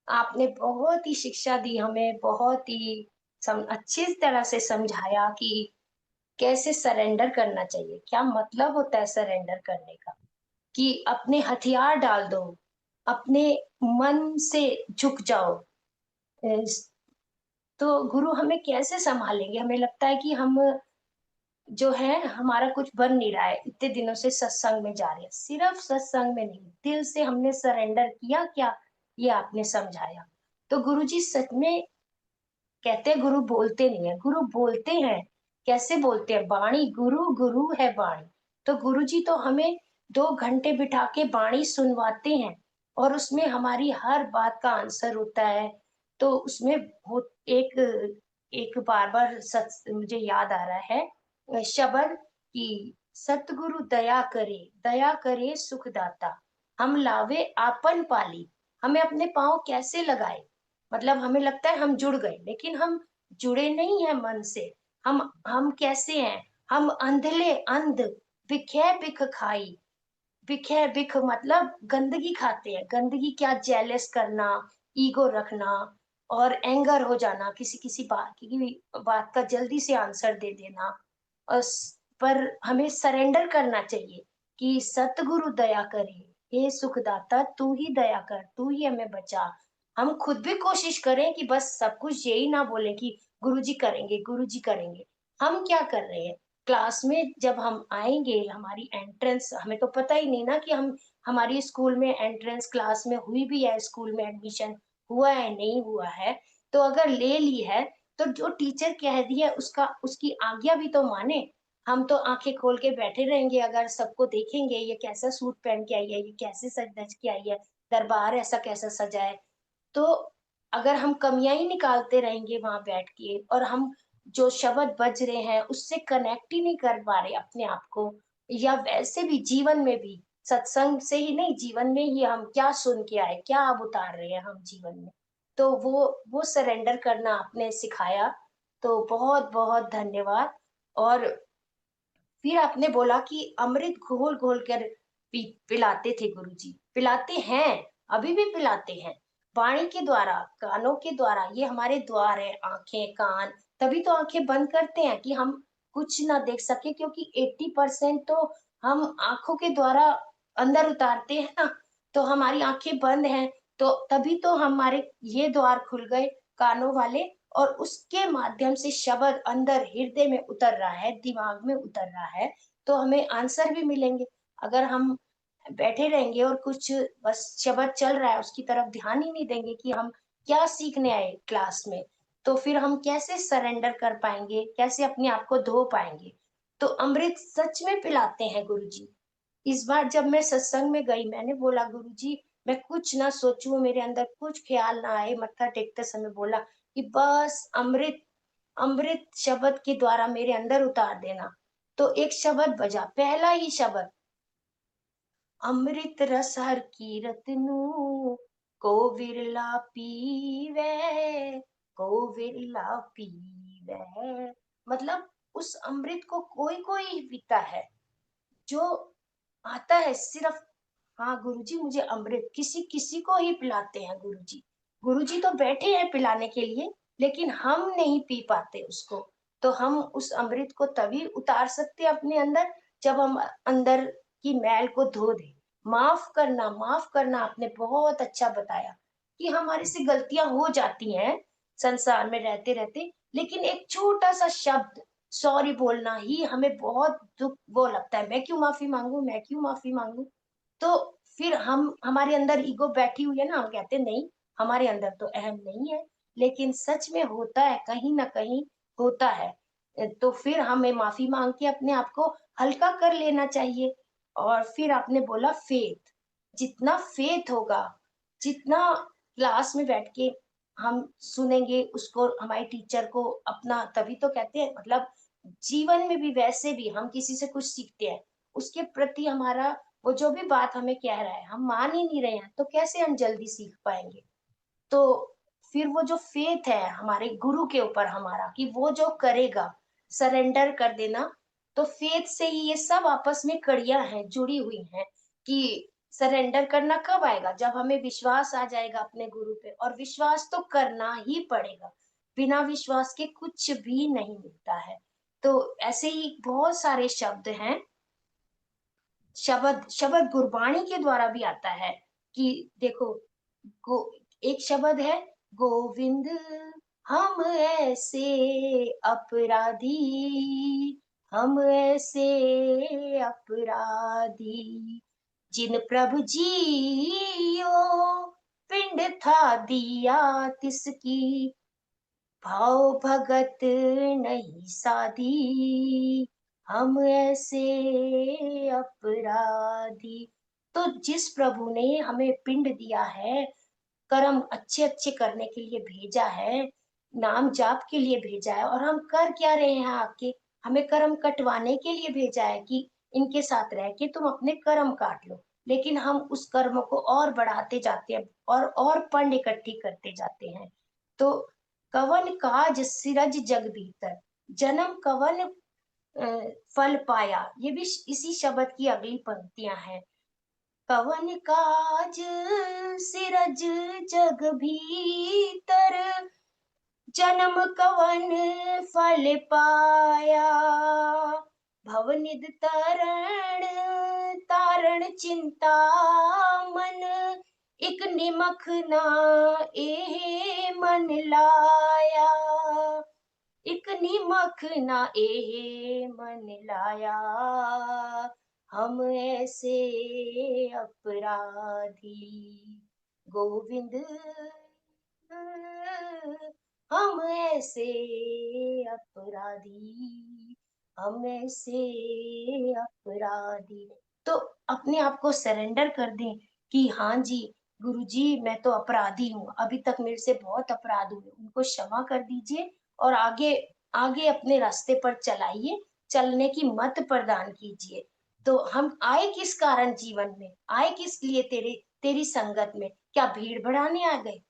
Speaker 3: आपने बहुत ही शिक्षा दी हमें, बहुत ही अच्छी तरह से समझाया कि कैसे सरेंडर करना चाहिए, क्या मतलब होता है सरेंडर करने का, कि अपने हथियार डाल दो, अपने मन से झुक जाओ. तो गुरु हमें कैसे संभालेंगे? हमें लगता है कि हम जो है हमारा कुछ बन नहीं रहा है. इतने दिनों से सत्संग में जा रहे हैं, सिर्फ सत्संग में नहीं, दिल से हमने सरेंडर किया क्या, ये आपने समझाया. तो गुरुजी सच में कहते हैं गुरु बोलते नहीं है, गुरु बोलते हैं. कैसे बोलते हैं? बाणी गुरु, गुरु है बाणी. तो गुरुजी तो हमें 2 घंटे बिठा के बाणी सुनवाते हैं और उसमें हमारी हर बात का आंसर होता है. तो उसमें बहुत एक बार बार मुझे याद आ रहा है शब्द कि सतगुरु दया करे सुखदाता, हम लावे आपन पाली. हमें अपने पाँव कैसे लगाए? मतलब हमें लगता है हम जुड़ गए, लेकिन हम जुड़े नहीं हैं मन से. हम कैसे हैं? हम अंधले अंध, बिखे बिख खाई. बिखे बिख मतलब गंदगी खाते हैं. गंदगी क्या? जेलस करना, ईगो रखना और एंगर हो जाना, किसी बात का जल्दी से आंसर दे देना. और पर हमें सरेंडर करना चाहिए कि सतगुरु दया करे, हे सुखदाता तू ही दया कर, तू ही हमें बचा. हम खुद भी कोशिश करें कि बस सब कुछ यही ना बोले कि गुरुजी करेंगे, गुरुजी करेंगे. हम क्या कर रहे हैं? क्लास में जब हम आएंगे, हमारी एंट्रेंस, हमें तो पता ही नहीं ना कि हमारी स्कूल में एंट्रेंस क्लास में हुई भी है, स्कूल में एडमिशन हुआ है नहीं हुआ है. तो अगर ले ली है तो जो टीचर कह दी है उसकी आज्ञा भी तो माने. हम तो आंखें खोल के बैठे रहेंगे अगर सबको देखेंगे ये कैसा सूट पहन के आई है, ये कैसे सज धज के आई है, दरबार ऐसा कैसा सजा है. तो अगर हम कमियां ही निकालते रहेंगे वहां बैठ के और हम जो शब्द बज रहे हैं उससे कनेक्ट ही नहीं कर पा रहे अपने आप को, या वैसे भी जीवन में भी, सत्संग से ही नहीं, जीवन में ही हम क्या सुन के आए, क्या अब उतार रहे हैं हम जीवन में. तो वो सरेंडर करना आपने सिखाया. तो बहुत बहुत धन्यवाद. और फिर आपने बोला कि अमृत घोल घोल कर पिलाते थे गुरुजी, पिलाते हैं, अभी भी पिलाते हैं। वाणी के द्वारा, कानों के द्वारा, ये हमारे द्वार है, आंखें, कान, तभी तो आंखें बंद करते हैं कि हम कुछ ना देख सके, क्योंकि 80% तो हम आंखों के द्वारा अंदर उतारते हैं ना, तो हमारी आंखें बंद हैं, तो तभी तो हमारे ये द्वार खुल गए कानों वाले, और उसके माध्यम से शब्द अंदर हृदय में उतर रहा है, दिमाग में उतर रहा है, तो हमें आंसर भी मिलेंगे। अगर हम बैठे रहेंगे और कुछ बस शब्द चल रहा है, उसकी तरफ ध्यान ही नहीं देंगे कि हम क्या सीखने आए क्लास में, तो फिर हम कैसे सरेंडर कर पाएंगे, कैसे अपने आप को धो पाएंगे। तो अमृत सच में पिलाते हैं गुरुजी। इस बार जब मैं सत्संग में गई, मैंने बोला गुरुजी, मैं कुछ ना सोचूं, मेरे अंदर कुछ ख्याल ना आए, मत्था टेकते समय बोला कि बस अमृत, अमृत शब्द के द्वारा मेरे अंदर उतार देना। तो एक शब्द बजा, पहला ही शब्द, अमृत रस हर कीरत नू को विरला पीवे, को विरला पीवे। मतलब उस अमृत को कोई कोई ही पीता है, जो आता है सिर्फ, हाँ गुरुजी मुझे अमृत, किसी किसी को ही पिलाते हैं गुरुजी। गुरुजी तो बैठे हैं पिलाने के लिए, लेकिन हम नहीं पी पाते उसको। तो हम उस अमृत को तभी उतार सकते हैं अपने अंदर, जब हम अंदर की मैल को धो दें। माफ करना, माफ करना, आपने बहुत अच्छा बताया कि हमारे से गलतियां हो जाती हैं संसार में रहते रहते, लेकिन एक छोटा सा शब्द सॉरी बोलना ही हमें बहुत दुख वो लगता है, मैं क्यों माफी मांगू, मैं क्यों माफी मांगू। तो फिर हम, हमारे अंदर ईगो बैठी हुई है ना, हम कहते हैं नहीं, हमारे अंदर तो अहम नहीं है, लेकिन सच में होता है, कहीं ना कहीं होता है। तो फिर हमें माफी मांग के अपने आप को हल्का कर लेना चाहिए। और फिर आपने बोला फेथ, जितना फेथ होगा, जितना क्लास में बैठ के हम सुनेंगे उसको, हमारे टीचर को अपना, तभी तो कहते हैं, मतलब जीवन में भी वैसे भी हम किसी से कुछ सीखते हैं, उसके प्रति हमारा, वो जो भी बात हमें कह रहा है हम मान ही नहीं रहे हैं, तो कैसे हम जल्दी सीख पाएंगे। तो फिर वो जो फेथ है हमारे गुरु के ऊपर हमारा, कि वो जो करेगा, सरेंडर कर देना, तो फेथ से ही ये सब आपस में कड़ियां हैं, जुड़ी हुई हैं, कि सरेंडर करना कब आएगा, जब हमें विश्वास आ जाएगा अपने गुरु पे, और विश्वास तो करना ही पड़ेगा, बिना विश्वास के कुछ भी नहीं मिलता है। तो ऐसे ही बहुत सारे शब्द हैं, शब्द शब्द गुरबाणी के द्वारा भी आता है, कि देखो, गो, एक शब्द है, गोविंद हम ऐसे अपराधी, हम ऐसे अपराधी, जिन प्रभु जियो पिंड था दिया तिसकी, भाव भगत नहीं साधी, हम ऐसे अपराधी। तो जिस प्रभु ने हमें पिंड दिया है, कर्म अच्छे अच्छे करने के लिए भेजा है, नाम जाप के लिए भेजा है, और हम कर क्या रहे हैं आके, हमें कर्म कटवाने के लिए भेजा है कि इनके साथ रह के तुम अपने कर्म काट लो। लेकिन हम उस कर्म को और बढ़ाते जाते हैं, और पंड इकट्ठी करते जाते हैं। तो कवन काज सिरज जग भीतर, जन्म कवन फल पाया, ये भी इसी शब्द की अगली पंक्तियां हैं। कवन काज सिरज जग भीतर, जन्म कवन फल पाया, भवनिध तरण तारण चिंता मन, एक निमख ना ए मन लाया, एक निमख ना ए मन लाया, हम ऐसे अपराधी, गोविंद हम ऐसे अपराधी, हम ऐसे अपराधी। तो अपने आप को सरेंडर कर दें कि हाँ जी, गुरु जी मैं तो अपराधी हूँ, अभी तक मेरे से बहुत अपराध हुए, उनको क्षमा कर दीजिए, और आगे आगे अपने रास्ते पर चलाइए, चलने की मत प्रदान कीजिए। तो हम आए किस कारण जीवन में, आए किस लिए तेरे तेरी संगत में, क्या भीड़ बढ़ाने आ गए?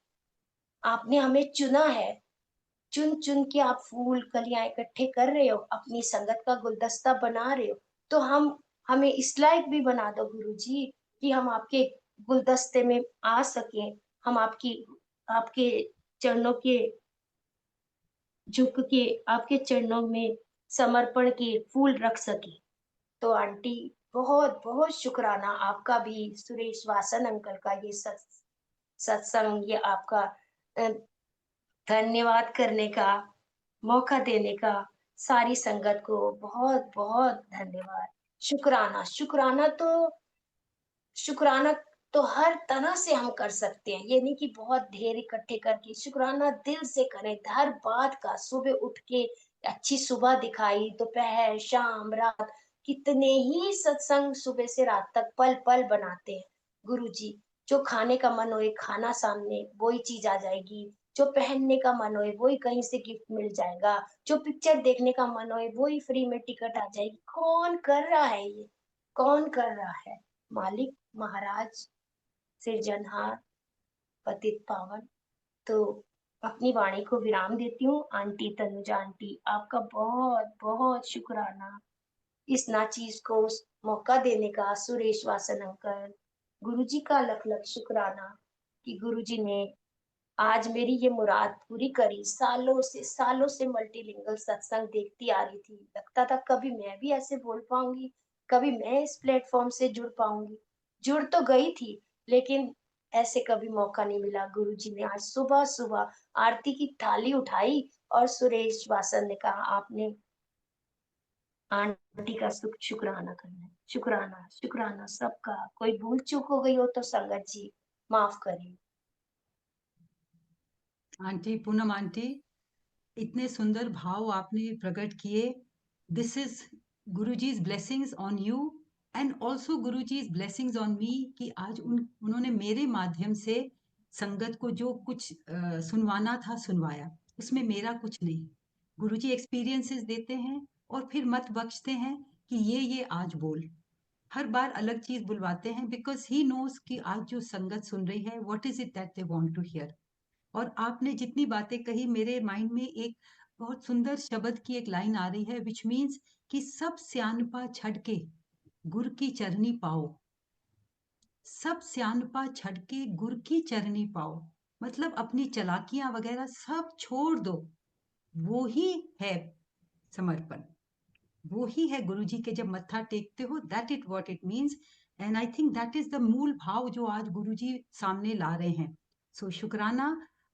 Speaker 3: आपने हमें चुना है, चुन-चुन के आप फूल कलियाँ इकट्ठे कर रहे हो, अपनी संगत का गुलदस्ता बना रहे हो, तो हमें इस लायक भी बना दो गुरुजी कि हम आपके गुलदस्ते में आ सकें, हम आपके चरणों के झुक के आपके चरणों में समर्पण के फूल रख सकें। तो आंटी बहुत-बहुत शुक्राना आपका भी, सुरेश वासन अंकल का ये सत्संग, ये आपका अ, धन्यवाद करने का, मौका देने का, सारी संगत को बहुत-बहुत धन्यवाद। शुक्राना, शुक्राना तो हर तरह से हम कर सकते हैं, ये नहीं कि बहुत ढेर इकट्ठे करके, शुक्राना दिल से करें, हर बात का। सुबह उठ के अच्छी सुबह दिखाई, दोपहर, शाम, रात, कितने ही सत्संग सुबह से रात तक पल-पल बनाते हैं। गुरुजी, जो खाने का मन होए, खाना सामने, वही चीज़ आ जाएगी, जो पहनने का मन होए, वही कहीं से गिफ्ट मिल जाएगा, जो पिक्चर देखने का मन होए, वही फ्री में टिकट आ जाएगी। कौन कर रहा है ये? कौन कर रहा है? मालिक, महाराज, सिरजनहार, पतित पावन। तो अपनी वाणी को विराम देती हूँ। आंटी तनुजा आंटी, आपका बहुत-बहुत शुक्राना इस नाचीज़ को मौका देने का। सुरेश वासन अंकल, गुरुजी का लख-लख शुक्राना कि गुरुजी ने आज मेरी ये मुराद पूरी करी। सालों से मल्टीलिंगुअल सत्संग देखती आ रही थी। लगता था कभी मैं भी ऐसे बोल पाऊँगी, कभी मैं इस प्लेटफ़ॉर्म से जुड़ पाऊँगी। जुड़ तो गई थी, लेकिन ऐसे कभी मौका नहीं मिला। गुरुजी ने आज सुबह-सुबह आरती की थाली उठाई और सुरेश वासन ने कहा, आपने आंटी का शुक्राना करना है। शुक्राना, शुक्राना सबका। कोई भूल-चूक हो गई हो तो संगत जी माफ़ करें।
Speaker 2: आंटी, पूनम आंटी, इतने सुंदर भाव आपने प्रकट किए। This is Guruji's blessings on you and also Guruji's blessings on me कि आज उन्होंने मेरे माध्यम से संगत को जो कुछ सुनवाना था सुनवाया, उसमें मेरा कुछ नहीं। गुरुजी एक्सपीरियंसेस देते हैं और फिर मत बख्शते हैं कि ये आज बोल। हर बार अलग चीज बुलवाते हैं बिकॉज ही नोज कि आज जो संगत सुन रही है what is it that they want to hear. और आपने जितनी बातें कही, मेरे माइंड में एक बहुत सुंदर शब्द की एक लाइन आ रही है विच मीन्स कि सब स्यानपा छड़ के गुर की चरनी पाओ। सब स्यानपा छड़ के गुर की चरनी पाओ, मतलब अपनी चालाकियां वगैरह सब छोड़ दो। वो ही है समर्पण, वो ही है गुरुजी के जब मत्था टेकते हो, that it what it means. And I think that is the मूल भाव जो आज गुरुजी सामने ला रहे हैं। सो शुक्राना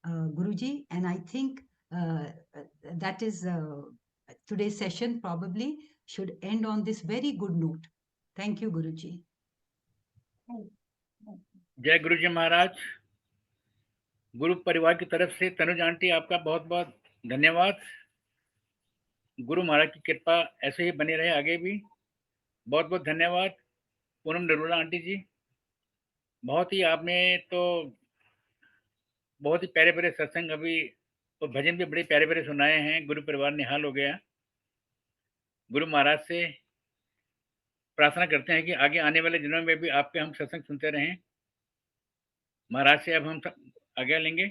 Speaker 2: Guruji, and I think that is today's session probably should end on this very good note. Thank you Guruji.
Speaker 1: जय गुरु जी महाराज। गुरु परिवार की तरफ से तनुज आंटी आपका बहुत-बहुत धन्यवाद। गुरु महाराज की कृपा ऐसे ही बनी रहे आगे भी। बहुत-बहुत धन्यवाद पूनम नरूला आंटी जी। बहुत ही आपने तो बहुत ही प्यारे-प्यारे सत्संग अभी और भजन भी बड़े प्यारे-प्यारे सुनाए हैं। गुरु परिवार निहाल हो गया। गुरु महाराज से प्रार्थना करते हैं कि आगे आने वाले दिनों में भी आपके हम सत्संग सुनते रहें। महाराज से अब हम आज्ञा लेंगे।